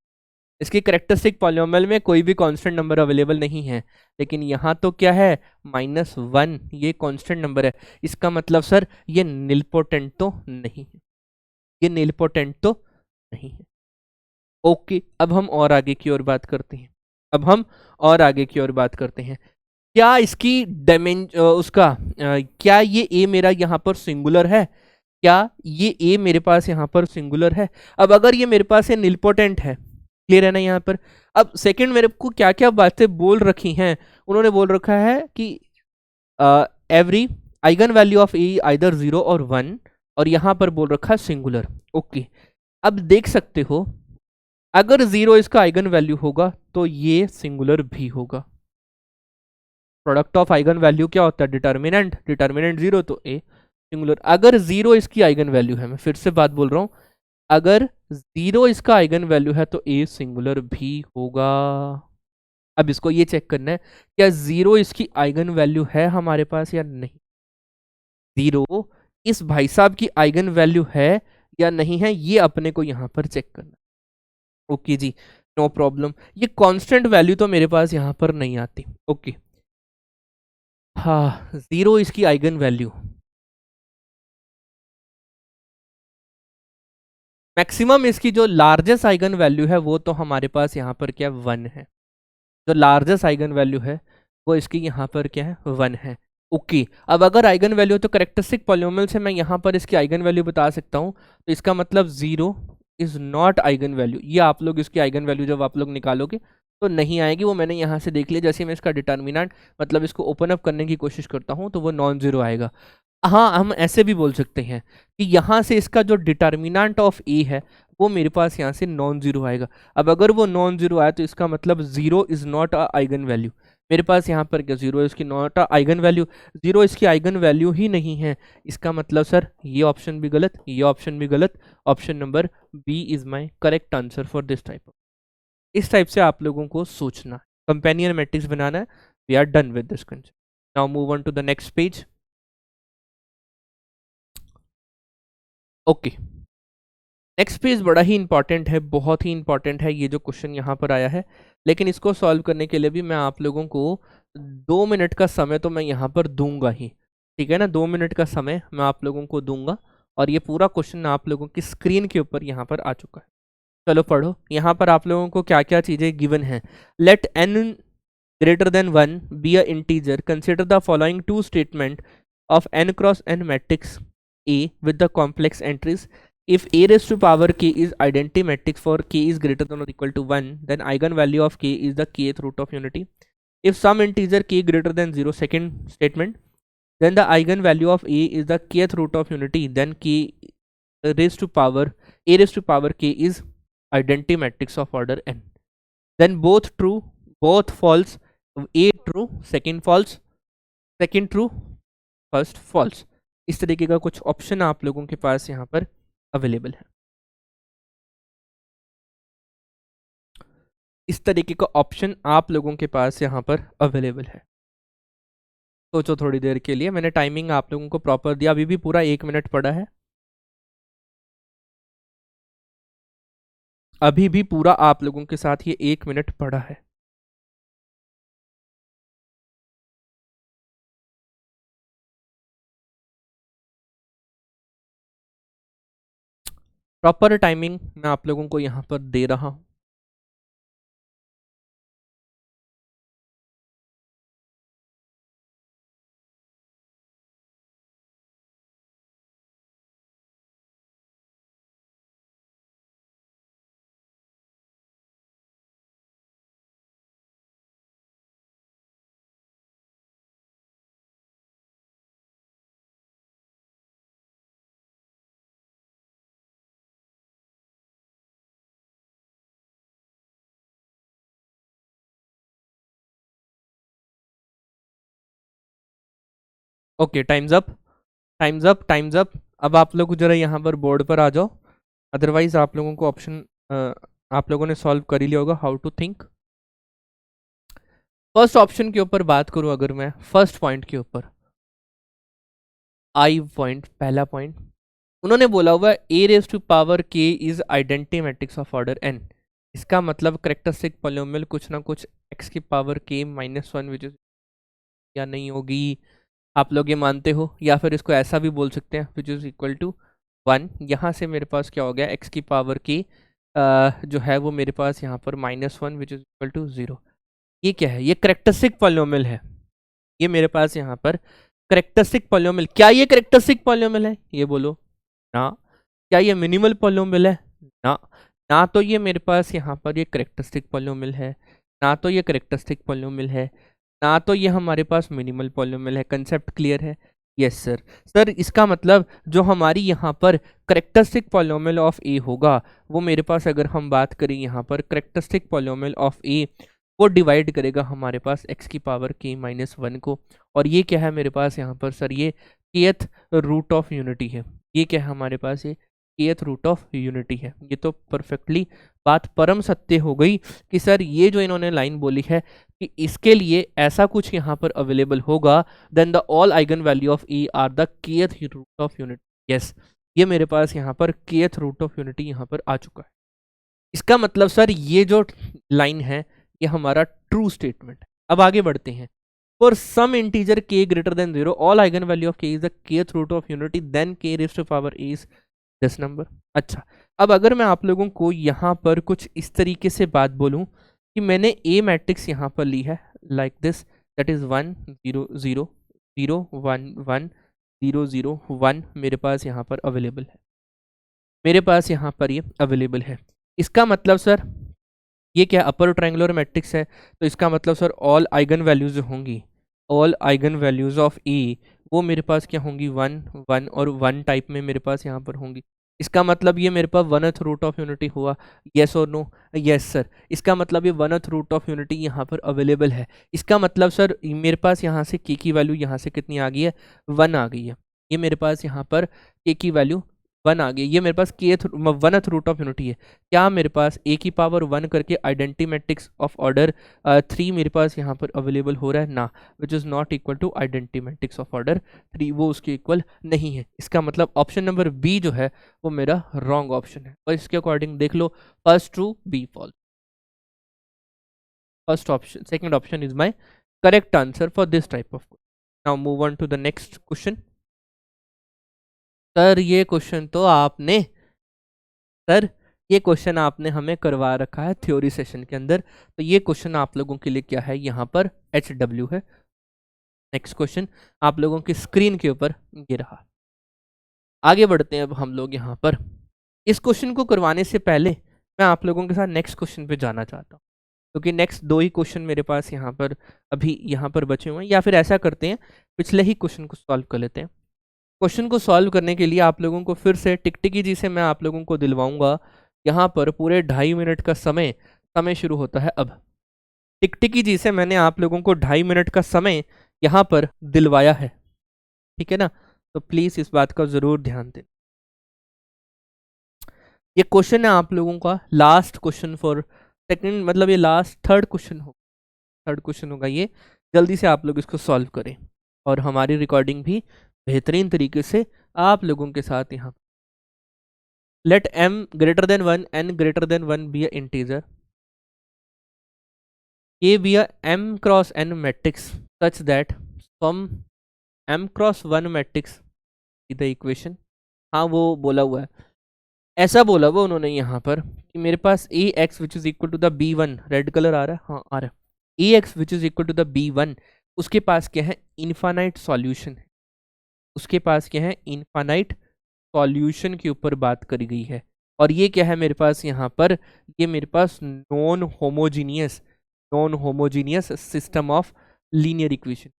इसकी करेक्टरिस्टिक पॉलिनोमियल में कोई भी कांस्टेंट नंबर अवेलेबल नहीं है। लेकिन यहाँ तो क्या है? -1, ये कांस्टेंट नंबर है। इसका मतलब सर ये निलपोटेंट तो नहीं है, ये निलपोटेंट तो नहीं है। ओके, अब हम और आगे की ओर बात करते हैं। अब हम और आगे की ओर बात करते हैं। क्या इसकी क्या ये ए मेरा यहाँ पर सिंगुलर है? क्या ये ए मेरे पास यहाँ पर सिंगुलर है? अब अगर ये मेरे पास ये निलपोटेंट है, क्लियर है ना यहाँ पर। अब सेकंड मेरे को क्या क्या बातें बोल रखी हैं, उन्होंने बोल रखा है कि every eigen value of A either 0 और 1, और यहां पर बोल रखा है सिंगुलर। ओके, अब देख सकते हो अगर 0 इसका आइगन वैल्यू होगा तो ये सिंगुलर भी होगा। प्रोडक्ट ऑफ आइगन वैल्यू क्या होता है, डिटर्मिनेंट, डिटर्मिनेंट 0 तो ए सिंगुलर। अगर 0 इसकी आइगन वैल्यू है, मैं फिर से बात बोल रहा हूं, अगर 0 इसका आइगन वैल्यू है तो ए सिंगुलर भी होगा। अब इसको ये चेक करना है क्या 0 इसकी आइगन वैल्यू है हमारे पास या नहीं। 0 इस भाई साहब की आइगन वैल्यू है या नहीं है, ये अपने को यहां पर चेक करना। ओके जी, नो प्रॉब्लम। ये कांस्टेंट वैल्यू तो मेरे पास यहां पर नहीं आती। ओके, हाँ 0 इसकी आइगन वैल्यू, मैक्सिमम इसकी जो लार्जेस्ट आइगन वैल्यू है वो तो हमारे पास यहाँ पर क्या 1 है। जो लार्जेस्ट आइगन वैल्यू है वो इसकी यहाँ पर क्या है 1 है। ओके, अब अगर आइगन वैल्यू तो करेक्टरिस्टिक पॉलिनोमियल से मैं यहाँ पर इसकी आइगन वैल्यू बता सकता हूँ, तो इसका मतलब 0 इज नॉट आइगन वैल्यू। ये आप लोग इसकी आइगन वैल्यू जब आप लोग निकालोगे तो नहीं आएगी, वो मैंने यहाँ से देख लिया। जैसे मैं इसका डिटर्मिनेंट मतलब इसको ओपन अप करने की कोशिश करता हूँ तो वो नॉन जीरो आएगा। हाँ, हम ऐसे भी बोल सकते हैं कि यहाँ से इसका जो डिटर्मिनेंट ऑफ ए है वो मेरे पास यहाँ से नॉन जीरो आएगा। अब अगर वो नॉन जीरो आया तो इसका मतलब 0 is not a eigen value. मेरे पास यहाँ पर क्या 0 इसकी नॉट अ आइगन वैल्यू, 0 इसकी आइगन वैल्यू ही नहीं है। इसका मतलब सर ये ऑप्शन भी गलत, ये ऑप्शन भी गलत, option number B is my correct answer for this type. इस टाइप से आप लोगों को सोचना, कंपेनियन मैट्रिक्स बनाना है। We are done with this concept. Now move on to the next page. Okay, next page बड़ा ही इंपॉर्टेंट है, बहुत ही इंपॉर्टेंट है ये जो क्वेश्चन यहाँ पर आया है। लेकिन इसको सॉल्व करने के लिए भी मैं आप लोगों को 2 मिनट का समय तो मैं यहाँ पर दूंगा ही, ठीक है ना। 2 मिनट का समय मैं आप लोगों को दूंगा और ये पूरा क्वेश्चन आप लोगों की स्क्रीन के ऊपर यहाँ पर आ चुका है। चलो पढ़ो, यहाँ पर आप लोगों को क्या क्या चीज़ें गिवन है। Let n greater than 1 be a integer, consider the following two statement of n cross n matrix A with the complex entries. If a raised to power k is identity matrix for k is greater than or equal to 1, then eigenvalue of k is the kth root of unity. If some integer k greater than 0, second statement, then the eigenvalue of a is the kth root of unity, then k raised to power a raised to power k is identity matrix of order n. Then both true, both false, a true second false, second true first false. इस तरीके का कुछ option आप लोगों के पास यहाँ पर available है। इस तरीके का ऑप्शन आप लोगों के पास यहाँ पर अवेलेबल है। सोचो थोड़ी देर के लिए, मैंने टाइमिंग आप लोगों को प्रॉपर दिया, अभी भी पूरा 1 मिनट पड़ा है, अभी भी पूरा आप लोगों के साथ ये 1 मिनट पड़ा है। प्रॉपर टाइमिंग मैं आप लोगों को यहाँ पर दे रहा हूँ। Okay, times up, times up, times up. अब आप लोग जरा यहाँ पर बोर्ड पर आ जाओ, अदरवाइज आप लोगों को ऑप्शन आप लोगों ने सॉल्व कर ही लिया होगा, how to think. First option के ऊपर बात करूं अगर मैं, फर्स्ट पॉइंट के ऊपर, आई पॉइंट, पहला पॉइंट उन्होंने बोला हुआ A raise to power K is identity matrix of order N. इसका मतलब करेक्टरिस्टिक पॉलिनोमियल कुछ ना कुछ एक्स की पावर के -1 विच इज, या नहीं होगी, आप लोग ये मानते हो, या फिर इसको ऐसा भी बोल सकते हैं विच इज इक्वल टू 1। यहाँ से मेरे पास क्या हो गया, एक्स की पावर के जो है वो मेरे पास यहाँ पर -1 विच इज इक्वल टू 0। ये क्या है, ये करेक्टरिस्टिक पॉलिनोमियल है। ये मेरे पास यहाँ पर करेक्टरिस्टिक पॉलिनोमियल, क्या ये करेक्टरिस्टिक पॉलिनोमियल है, ये बोलो ना। क्या ये मिनिमल पॉलिनोमियल है, ना। ना तो ये मेरे पास यहाँ पर ये करेक्टरिस्टिक पॉलिनोमियल है, ना तो ये करेक्टरिस्टिक पॉलिनोमियल है, ना तो ये हमारे पास मिनिमल पॉलिनोमियल है। कंसेप्ट क्लियर है? Yes sir. सर इसका मतलब जो हमारी यहाँ पर करेक्टरिस्टिक पॉलिनोमियल ऑफ ए होगा, वो मेरे पास अगर हम बात करें यहाँ पर करेक्टरिस्टिक पॉलिनोमियल ऑफ ए, वो डिवाइड करेगा हमारे पास x की पावर k माइनस 1 को। और ये क्या है मेरे पास यहाँ पर सर? ये kth रूट ऑफ यूनिटी है। ये क्या है हमारे पास? ये kth रूट ऑफ यूनिटी है। ये तो परफेक्टली बात परम सत्य हो गई कि सर ये जो इन्होंने लाइन बोली है कि इसके लिए ऐसा कुछ यहाँ पर अवेलेबल होगा, then the all eigen value of E are the kth root of unity. Yes, ये मेरे पास यहाँ पर kth रूट ऑफ यूनिटी यहाँ पर आ चुका है। इसका मतलब सर ये जो लाइन है ये हमारा ट्रू स्टेटमेंट है। अब आगे बढ़ते हैं। For some integer k greater than 0 all eigen value of k is the kth root of unity then k raise to power a is this number. अच्छा, अब अगर मैं आप लोगों को यहाँ पर कुछ इस तरीके से बात बोलूँ कि मैंने a मैट्रिक्स यहाँ पर ली है लाइक दिस, दैट इज 1 0 0 0 1 1 0 0 1 मेरे पास यहाँ पर अवेलेबल है, मेरे पास यहाँ पर ये अवेलेबल है। इसका मतलब सर ये क्या अपर ट्रायंगुलर मैट्रिक्स है, तो इसका मतलब सर ऑल आइगन वैल्यूज होंगी, ऑल आइगन वैल्यूज ऑफ ए वो मेरे पास क्या होंगी? 1 1 और 1 टाइप में मेरे पास यहाँ पर होंगी। इसका मतलब ये मेरे पास 1th रूट ऑफ यूनिटी हुआ। यस और नो? Yes sir. इसका मतलब ये 1th रूट ऑफ यूनिटी यहाँ पर अवेलेबल है। इसका मतलब सर मेरे पास यहाँ से के की वैल्यू यहाँ से कितनी आ गई है? 1 आ गई है। ये मेरे पास यहाँ पर के की वैल्यू 1 आ गई। ये मेरे पास के 1th रूट ऑफ यूनिटी है। क्या मेरे पास ए की पावर 1 करके आइडेंटिटी मैट्रिक्स ऑफ ऑर्डर 3 मेरे पास यहाँ पर अवेलेबल हो रहा है ना, which is not equal to identity matrix of order 3, वो उसके इक्वल नहीं है। इसका मतलब ऑप्शन नंबर बी जो है वो मेरा रॉन्ग ऑप्शन है। और इसके अकॉर्डिंग देख लो, first true B false. First option, second option is my correct answer for this type of question. Now move on to the next question. Sir ये क्वेश्चन तो आपने सर ये क्वेश्चन आपने हमें करवा रखा है थ्योरी सेशन के अंदर, तो ये क्वेश्चन आप लोगों के लिए क्या है? यहाँ पर HW है। नेक्स्ट क्वेश्चन आप लोगों की स्क्रीन के ऊपर ये रहा। आगे बढ़ते हैं अब हम लोग यहाँ पर। इस क्वेश्चन को करवाने से पहले मैं आप लोगों के साथ नेक्स्ट क्वेश्चन पे जाना चाहता हूँ, क्योंकि नेक्स्ट 2 ही क्वेश्चन मेरे पास यहाँ पर अभी यहाँ पर बचे हुए हैं। या फिर ऐसा करते हैं, पिछले ही क्वेश्चन को सॉल्व कर लेते हैं। क्वेश्चन को सॉल्व करने के लिए आप लोगों को फिर से टिकटिकी जी से मैं आप लोगों को दिलवाऊंगा। यहाँ पर पूरे 2.5 मिनट का समय समय शुरू होता है अब। टिकटिकी जी से मैंने आप लोगों को 2.5 मिनट का समय यहाँ पर दिलवाया है, ठीक है ना? तो प्लीज़ इस बात का ज़रूर ध्यान दें। ये क्वेश्चन है आप लोगों का लास्ट क्वेश्चन फॉर सेकंड, मतलब ये लास्ट थर्ड क्वेश्चन हो, थर्ड क्वेश्चन होगा ये। जल्दी से आप लोग इसको सॉल्व करें और हमारी रिकॉर्डिंग भी बेहतरीन तरीके से आप लोगों के साथ यहाँ। Let m greater than 1 n greater than 1 be a integer, a be a m cross n matrix such that from m cross 1 matrix is the equation। हाँ वो बोला हुआ है, ऐसा बोला हुआ उन्होंने यहाँ पर कि मेरे पास A x which is equal to the B one, red colour आ रहा है? हाँ आ रहा है। A x which is equal to the B one, उसके पास क्या है? इनफाइनाइट सॉल्यूशन है। उसके पास क्या है? इनफाइनाइट सॉल्यूशन के ऊपर बात करी गई है। और ये क्या है मेरे पास यहाँ पर? ये मेरे पास non homogeneous system of linear equation.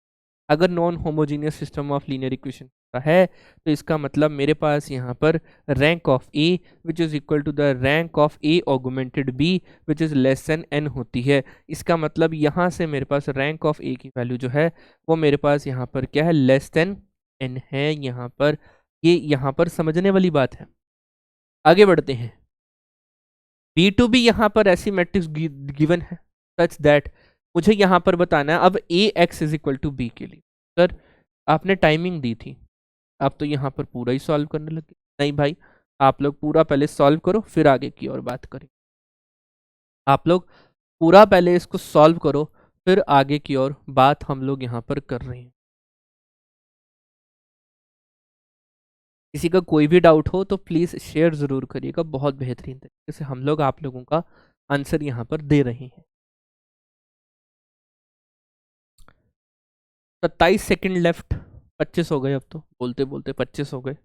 अगर non homogeneous system of linear equation है तो इसका मतलब मेरे पास यहाँ पर rank of A which is equal to the rank of A augmented B which is less than n होती है। इसका मतलब यहाँ से मेरे पास रैंक ऑफ ए की वैल्यू जो है वो मेरे पास यहाँ पर क्या है? लेस देन एन है। यहाँ पर ये यहाँ पर समझने वाली बात है। आगे बढ़ते हैं। B2 भी यहाँ पर ऐसी मैट्रिक्स गिवन है सच दैट मुझे यहाँ पर बताना है अब A x is equal to B के लिए। सर आपने टाइमिंग दी थी, आप तो यहाँ पर पूरा ही सॉल्व करने लगे। नहीं भाई, आप लोग पूरा पहले सॉल्व करो फिर आगे की और बात करें। आप लोग पूरा पहले इसको सॉल्व करो फिर आगे की और बात हम लोग यहाँ पर कर रहे हैं। किसी का कोई भी डाउट हो तो प्लीज़ शेयर ज़रूर करिएगा, बहुत बेहतरीन तरीके से हम लोग आप लोगों का आंसर यहाँ पर दे रहे हैं। 27 सेकंड लेफ्ट, 25 हो गए अब तो, बोलते बोलते 25 हो गए।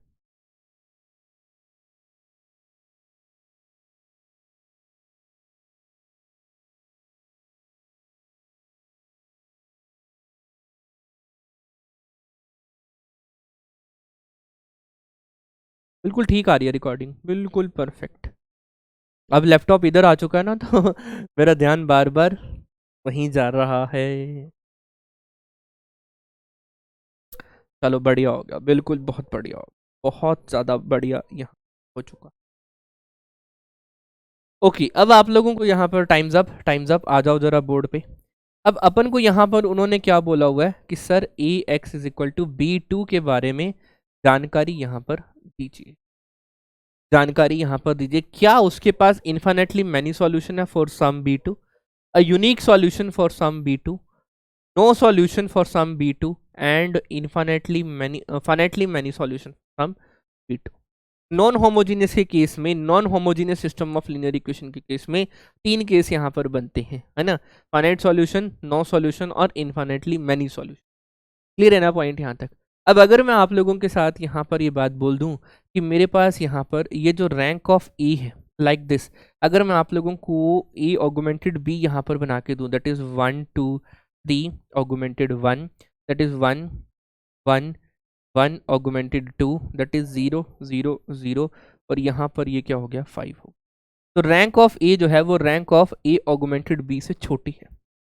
बिल्कुल ठीक आ रही है रिकॉर्डिंग, बिल्कुल परफेक्ट। अब लैपटॉप इधर आ चुका है ना, तो मेरा ध्यान बार बार वहीं जा रहा है। चलो बढ़िया हो गया, बिल्कुल बहुत बढ़िया हो गया, बहुत ज़्यादा बढ़िया यहाँ हो चुका। ओके, अब आप लोगों को यहाँ पर टाइम्स अप आ जाओ जरा बोर्ड पे। अब अपन को यहाँ पर उन्होंने क्या बोला हुआ है कि sir A x is equal to B two के बारे में जानकारी यहाँ पर दीजिए, जानकारी यहाँ पर दीजिए। क्या उसके पास इन्फिनेटली मैनी सॉल्यूशन है for some B two, a unique solution for some B two, no solution for some B two, and infinitely many finitely many solution from b two. Non homogeneous के case में, non homogeneous system of linear equation के case में तीन case यहाँ पर बनते हैं, है ना, फाइनाइट सॉल्यूशन, नो सॉल्यूशन और इन्फिनेटली मैनी सॉल्यूशन। क्लियर है ना पॉइंट यहाँ तक? अब अगर मैं आप लोगों के साथ यहाँ पर ये बात बोल दूं कि मेरे पास यहाँ पर ये जो रैंक ऑफ ए है लाइक दिस, अगर मैं आप लोगों को ए ऑगुमेंटेड बी यहाँ पर बना के दूं, that is 1 2 3 augmented 1, that is 1 1 1 augmented 2, that is 0 0 0, और यहाँ पर ये क्या हो गया 5 हो। तो रैंक ऑफ ए जो है वो rank of A augmented B से छोटी है।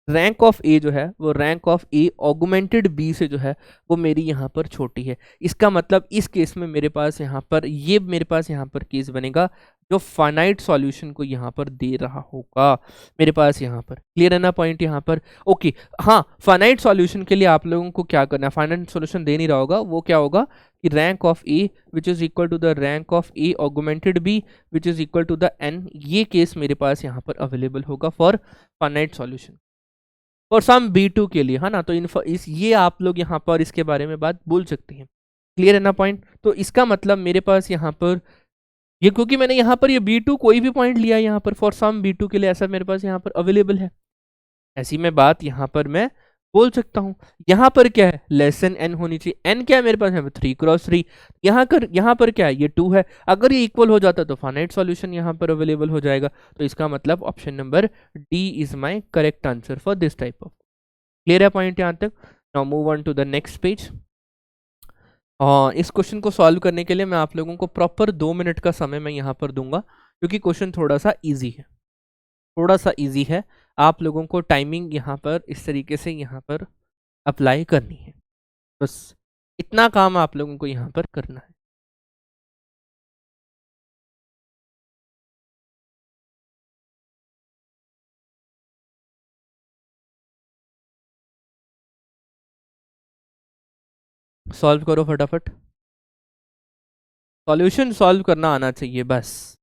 रैंक ऑफ ए जो है वो rank of A augmented B से जो है वो मेरी यहाँ पर छोटी है। इसका मतलब इस केस में मेरे पास यहाँ पर ये मेरे पास यहाँ पर केस बनेगा जो फाइनाइट सॉल्यूशन को यहाँ पर दे रहा होगा मेरे पास यहाँ पर। क्लियर है ना पॉइंट यहाँ पर? ओके, हाँ, फाइनाइट सॉल्यूशन के लिए आप लोगों को क्या करना है, फाइनाइट सॉल्यूशन दे नहीं रहा होगा, वो क्या होगा कि rank of A which is equal to the rank of A augmented B which is equal to the N. ये केस मेरे पास यहाँ पर अवेलेबल होगा for finite solution for some B two के लिए, है ना। तो इस ये आप लोग यहाँ पर इसके बारे में बात बोल सकते हैं। क्लियर है ना पॉइंट? तो इसका मतलब मेरे पास यहाँ पर ये, क्योंकि मैंने यहाँ पर ये बी टू कोई भी पॉइंट लिया यहाँ पर फॉर सम बी टू के लिए, ऐसा मेरे पास यहाँ पर अवेलेबल है, ऐसी में बात यहाँ पर मैं बोल सकता हूँ। यहाँ पर क्या है, लेस देन एन होनी चाहिए। एन क्या है मेरे पास, यहाँ पर 3x3। यहाँ पर क्या है, ये 2 है। अगर ये इक्वल हो जाता तो फाइनाइट सॉल्यूशन यहाँ पर अवेलेबल हो जाएगा। तो इसका मतलब option number D is my correct answer for this type of. Clear है पॉइंट यहाँ तक? Now move on to the next page. इस क्वेश्चन को सॉल्व करने के लिए मैं आप लोगों को प्रॉपर 2 मिनट का समय मैं यहाँ पर दूंगा, क्योंकि क्वेश्चन थोड़ा सा ईजी है, थोड़ा सा इजी है। आप लोगों को टाइमिंग यहाँ पर इस तरीके से यहाँ पर अप्लाई करनी है, बस इतना काम आप लोगों को यहाँ पर करना है। सॉल्व करो फटाफट, सॉल्यूशन सॉल्व करना आना चाहिए बस।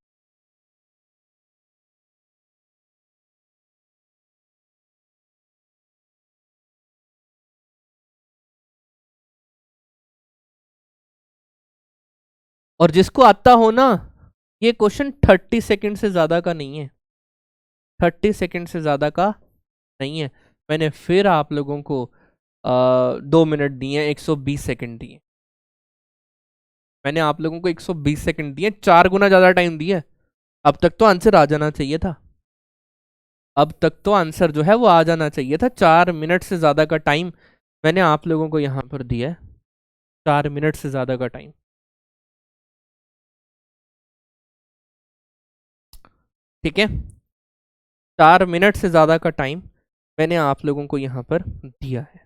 और जिसको आता हो ना, ये क्वेश्चन 30 सेकंड से ज़्यादा का नहीं है, 30 सेकंड से ज़्यादा का नहीं है। मैंने फिर आप लोगों को 2 मिनट दिए, 120 सेकंड दिए। मैंने आप लोगों को 120 सेकंड दिए, 4 गुना ज़्यादा टाइम दिया। अब तक तो आंसर आ जाना चाहिए था, अब तक तो आंसर जो है वो आ जाना चाहिए था। 4 मिनट से ज़्यादा का टाइम मैंने आप लोगों को यहाँ पर दिया है, 4 मिनट से ज़्यादा का टाइम। ठीक है, 4 मिनट से ज़्यादा का टाइम मैंने आप लोगों को यहाँ पर दिया है।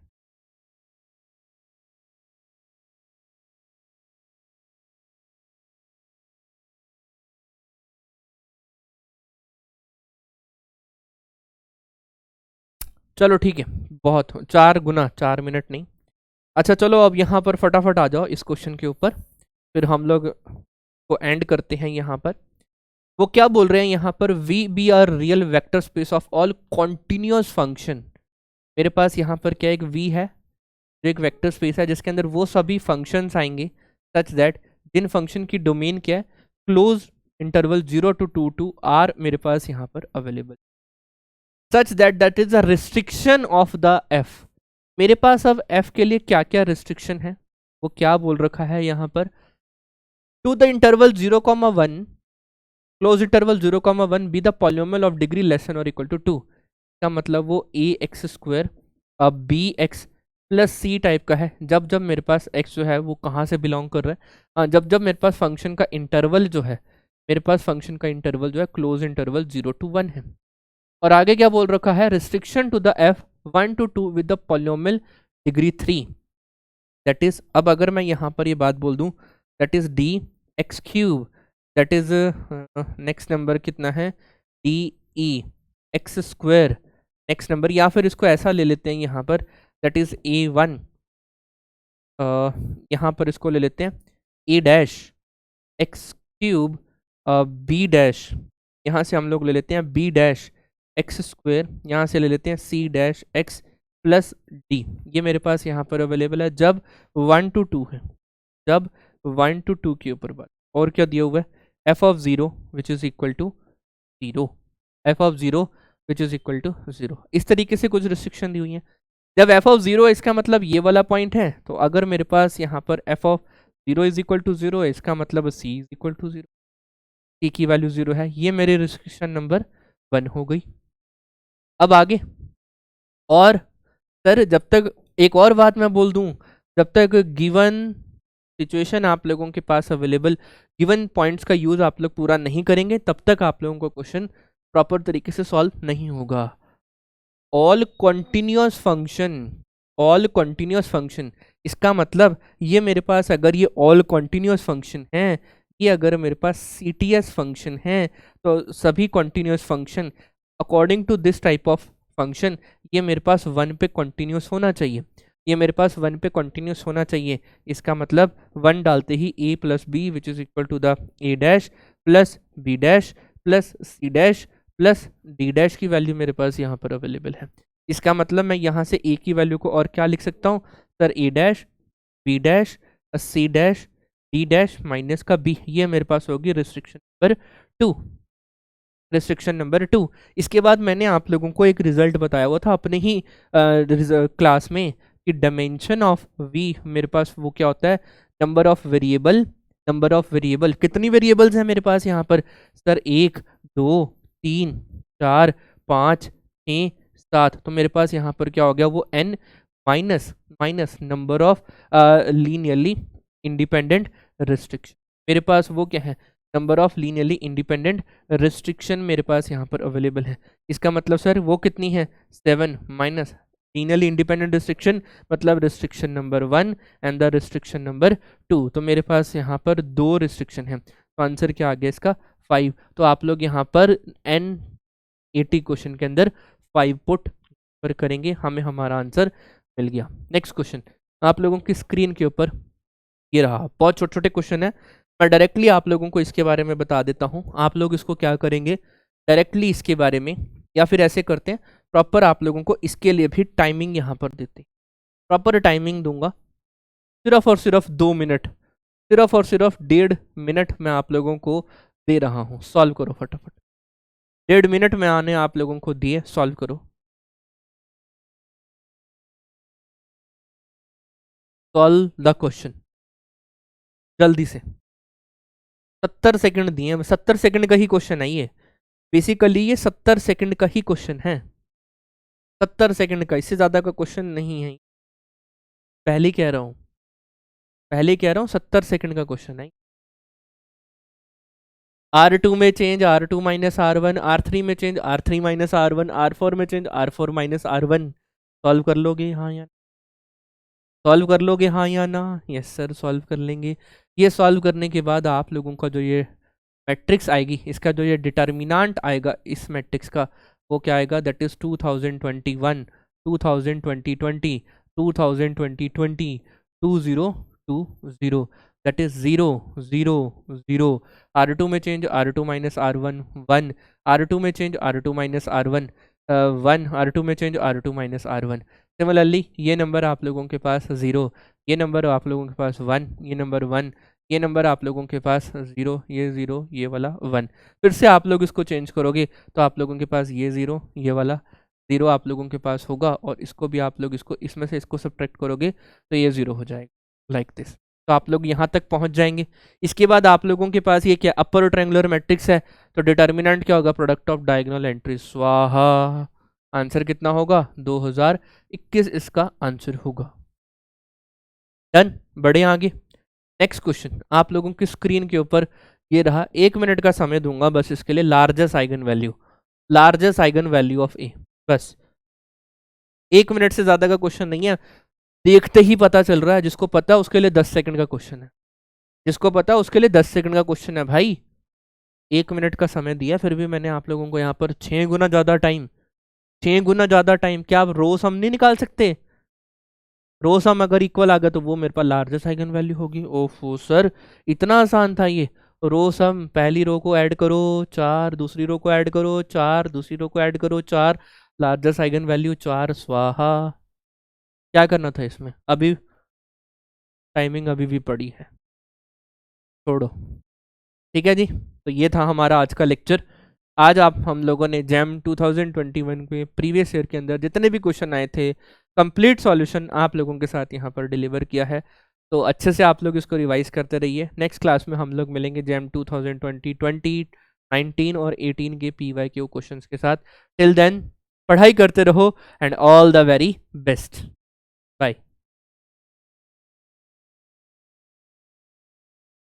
चलो ठीक है, बहुत 4 गुना, 4 मिनट नहीं। अच्छा चलो अब यहाँ पर फटाफट आ जाओ इस क्वेश्चन के ऊपर, फिर हम लोग को एंड करते हैं यहाँ पर। वो क्या बोल रहे हैं यहाँ पर, V be are real vector space of all continuous function. मेरे पास यहाँ पर क्या एक वी है जो एक वेक्टर स्पेस है जिसके अंदर वो सभी फंक्शंस आएंगे सच दैट जिन फंक्शन की डोमेन क्या है, क्लोज इंटरवल 0 to 2 2 आर मेरे पास यहाँ पर available, such that that is a restriction of the F. मेरे पास अब एफ के लिए क्या क्या रिस्ट्रिक्शन है, वो क्या बोल रखा है यहाँ पर, to the interval 0,1 close interval 0,1 B the polynomial of degree less than और इक्वल टू 2। का मतलब वो A x square B x plus C type का है। जब जब मेरे पास एक्स जो है वो कहाँ से बिलोंग कर रहा है, जब जब मेरे पास फंक्शन का इंटरवल जो है, मेरे पास फंक्शन का इंटरवल जो है क्लोज इंटरवल 0 to 1 है। और आगे क्या बोल रखा है, restriction to the F 1 to 2 with the polynomial degree 3, that is, अब अगर मैं यहाँ पर ये बात बोल दूँ, that is D X cube, that is next number कितना है, D E X square next number, या फिर इसको ऐसा ले लेते हैं यहाँ पर, दैट इज A1, यहाँ पर इसको ले लेते हैं A dash x cube B dash, यहाँ से हम लोग ले लेते हैं बी डैश एक्स स्क्वायर, यहाँ से ले लेते हैं C dash X plus D. ये मेरे पास यहाँ पर अवेलेबल है जब 1 to 2 है, जब 1 to 2 के ऊपर बात। और क्या दिया हुआ है, F of 0 which is equal to 0, F of 0 which is equal to 0। इस तरीके से कुछ रिस्ट्रिक्शन दी हुई है। जब एफ ऑफ 0 है इसका मतलब ये वाला पॉइंट है, तो अगर मेरे पास यहाँ पर F of 0 is equal to 0 है, इसका मतलब C is equal to 0, C की वैल्यू 0 है। ये मेरी रिस्ट्रिक्शन नंबर 1 हो गई। अब आगे, और सर जब तक, एक और बात मैं बोल दूं, जब तक गिवन सिचुएशन आप लोगों के पास अवेलेबल, गिवन पॉइंट्स का यूज आप लोग पूरा नहीं करेंगे, तब तक आप लोगों को क्वेश्चन प्रॉपर तरीके से सॉल्व नहीं होगा। All continuous function, all continuous function, इसका मतलब ये मेरे पास अगर ये ऑल कंटिन्यूअस फंक्शन है, ये अगर मेरे पास CTS फंक्शन है, तो सभी continuous function according to this type of function ये मेरे पास 1 पे कंटिन्यूअस होना चाहिए, ये मेरे पास 1 पे कंटिन्यूअस होना चाहिए। इसका मतलब 1 डालते ही a plus B which is equal to the a dash plus b dash plus c dash plus d dash की वैल्यू मेरे पास यहाँ पर अवेलेबल है। इसका मतलब मैं यहाँ से a की वैल्यू को और क्या लिख सकता हूँ sir, a dash b dash c dash d dash minus का b, ये मेरे पास होगी रिस्ट्रिक्शन नंबर 2, रिस्ट्रिक्शन नंबर 2। इसके बाद मैंने आप लोगों को एक रिजल्ट बताया हुआ था अपने ही क्लास में कि डायमेंशन ऑफ v मेरे पास वो क्या होता है, number of variable, number of variable, कितनी वेरिएबल्स हैं मेरे पास यहाँ पर सर, 1 2 3 4 5 6 7, तो मेरे पास यहाँ पर क्या हो गया वो n minus minus number of linearly independent restriction, मेरे पास वो क्या है, number of linearly independent restriction मेरे पास यहाँ पर अवेलेबल है। इसका मतलब सर वो कितनी है, 7 माइनस लीनियरली इंडिपेंडेंट रिस्ट्रिक्शन, मतलब restriction number 1 and the restriction number 2, तो मेरे पास यहाँ पर 2 रिस्ट्रिक्शन है, तो आंसर क्या आ गया इसका 5। तो आप लोग यहाँ पर N80 क्वेश्चन के अंदर 5 पुट पर करेंगे, हमें हमारा आंसर मिल गया। नेक्स्ट क्वेश्चन आप लोगों की स्क्रीन के ऊपर ये रहा, बहुत छोटे छोटे क्वेश्चन है, मैं डायरेक्टली आप लोगों को इसके बारे में बता देता हूँ। आप लोग इसको क्या करेंगे, डायरेक्टली इसके बारे में, या फिर ऐसे करते हैं प्रॉपर आप लोगों को इसके लिए भी टाइमिंग यहाँ पर देते, प्रॉपर टाइमिंग दूंगा, सिर्फ और सिर्फ 2 मिनट, सिर्फ और सिर्फ 1.5 मिनट मैं आप लोगों को दे रहा हूँ। सॉल्व करो फटाफट, 1.5 मिनट में आने आप लोगों को दिए, सॉल्व करो, सॉल्व द क्वेश्चन जल्दी से। 70 सेकंड दिए, 70 सेकंड का ही क्वेश्चन है ये, बेसिकली ये 70 सेकंड का ही क्वेश्चन है, 70 सेकंड का, इससे ज्यादा का क्वेश्चन नहीं है, पहले कह रहा हूँ, पहले कह रहा हूँ 70 सेकंड का क्वेश्चन है। R2 में change R2 minus R1, R3 में change R3 minus R1, R4 में change R4 minus R1, solve कर लोगे हाँ या, सॉल्व कर लोगे हाँ या ना, यस सर सॉल्व कर लेंगे। ये सॉल्व करने के बाद आप लोगों का जो ये मैट्रिक्स आएगी, इसका जो ये डिटर्मिनेंट आएगा इस मैट्रिक्स का, वो क्या आएगा, that is 2021 2020 2020 2020, that is 0 0 0। R2 में change R2 minus R1 1, R2 में change R2 minus R1 1, R2 में change R2 minus R1। Similarly ये नंबर आप लोगों के पास 0, ये नंबर आप लोगों के पास 1, ये नंबर 1, ये नंबर आप लोगों के पास 0, ये 0, ये वाला 1। फिर से आप लोग इसको चेंज करोगे तो आप लोगों के पास ये 0, ये वाला 0 आप लोगों के पास होगा, और इसको भी आप लोग इसको इसमें से इसको सब्ट्रैक्ट करोगे तो ये 0 हो जाएगा, लाइक दिस। तो आप लोग यहाँ तक पहुँच जाएंगे। इसके बाद आप लोगों के पास ये क्या, अपर ट्रायंगुलर मैट्रिक्स है, तो डिटर्मिनेंट क्या होगा, प्रोडक्ट ऑफ डायगोनल एंट्री, स्वाहा। आंसर कितना होगा 2021 इसका आंसर होगा। डन, बढ़े आगे। नेक्स्ट क्वेश्चन आप लोगों की स्क्रीन के ऊपर ये रहा, 1 मिनट का समय दूंगा बस इसके लिए। Largest eigen value, largest eigen value of A, बस 1 मिनट से ज्यादा का क्वेश्चन नहीं है। देखते ही पता चल रहा है, जिसको पता है उसके लिए 10 सेकंड का क्वेश्चन है, जिसको पता है उसके लिए 10 सेकंड का क्वेश्चन है भाई। 1 मिनट का समय दिया, फिर भी मैंने आप लोगों को यहाँ पर 6 गुना ज्यादा टाइम, 6 गुना ज्यादा टाइम। क्या आप रो सम नहीं निकाल सकते? रो सम अगर इक्वल आ गया तो वो मेरे पास लार्जेस्ट आइगन वैल्यू होगी। ओफो सर, इतना आसान था ये। रो सम, पहली रो को ऐड करो 4, दूसरी रो को ऐड करो 4, दूसरी रो को ऐड करो 4, लार्जेस्ट आइगन वैल्यू 4, स्वाहा। क्या करना था इसमें? अभी टाइमिंग अभी भी पड़ी है, छोड़ो। ठीक है जी, तो ये था हमारा आज का लेक्चर। आज आप हम लोगों ने जैम 2021 के प्रीवियस ईयर के अंदर जितने भी क्वेश्चन आए थे, कंप्लीट सॉल्यूशन आप लोगों के साथ यहाँ पर डिलीवर किया है। तो अच्छे से आप लोग इसको रिवाइज करते रहिए। नेक्स्ट क्लास में हम लोग मिलेंगे जैम 2020, 20, 19 और 18 के PYQ क्वेश्चंस के साथ। टिल देन पढ़ाई करते रहो and all the very best. Bye.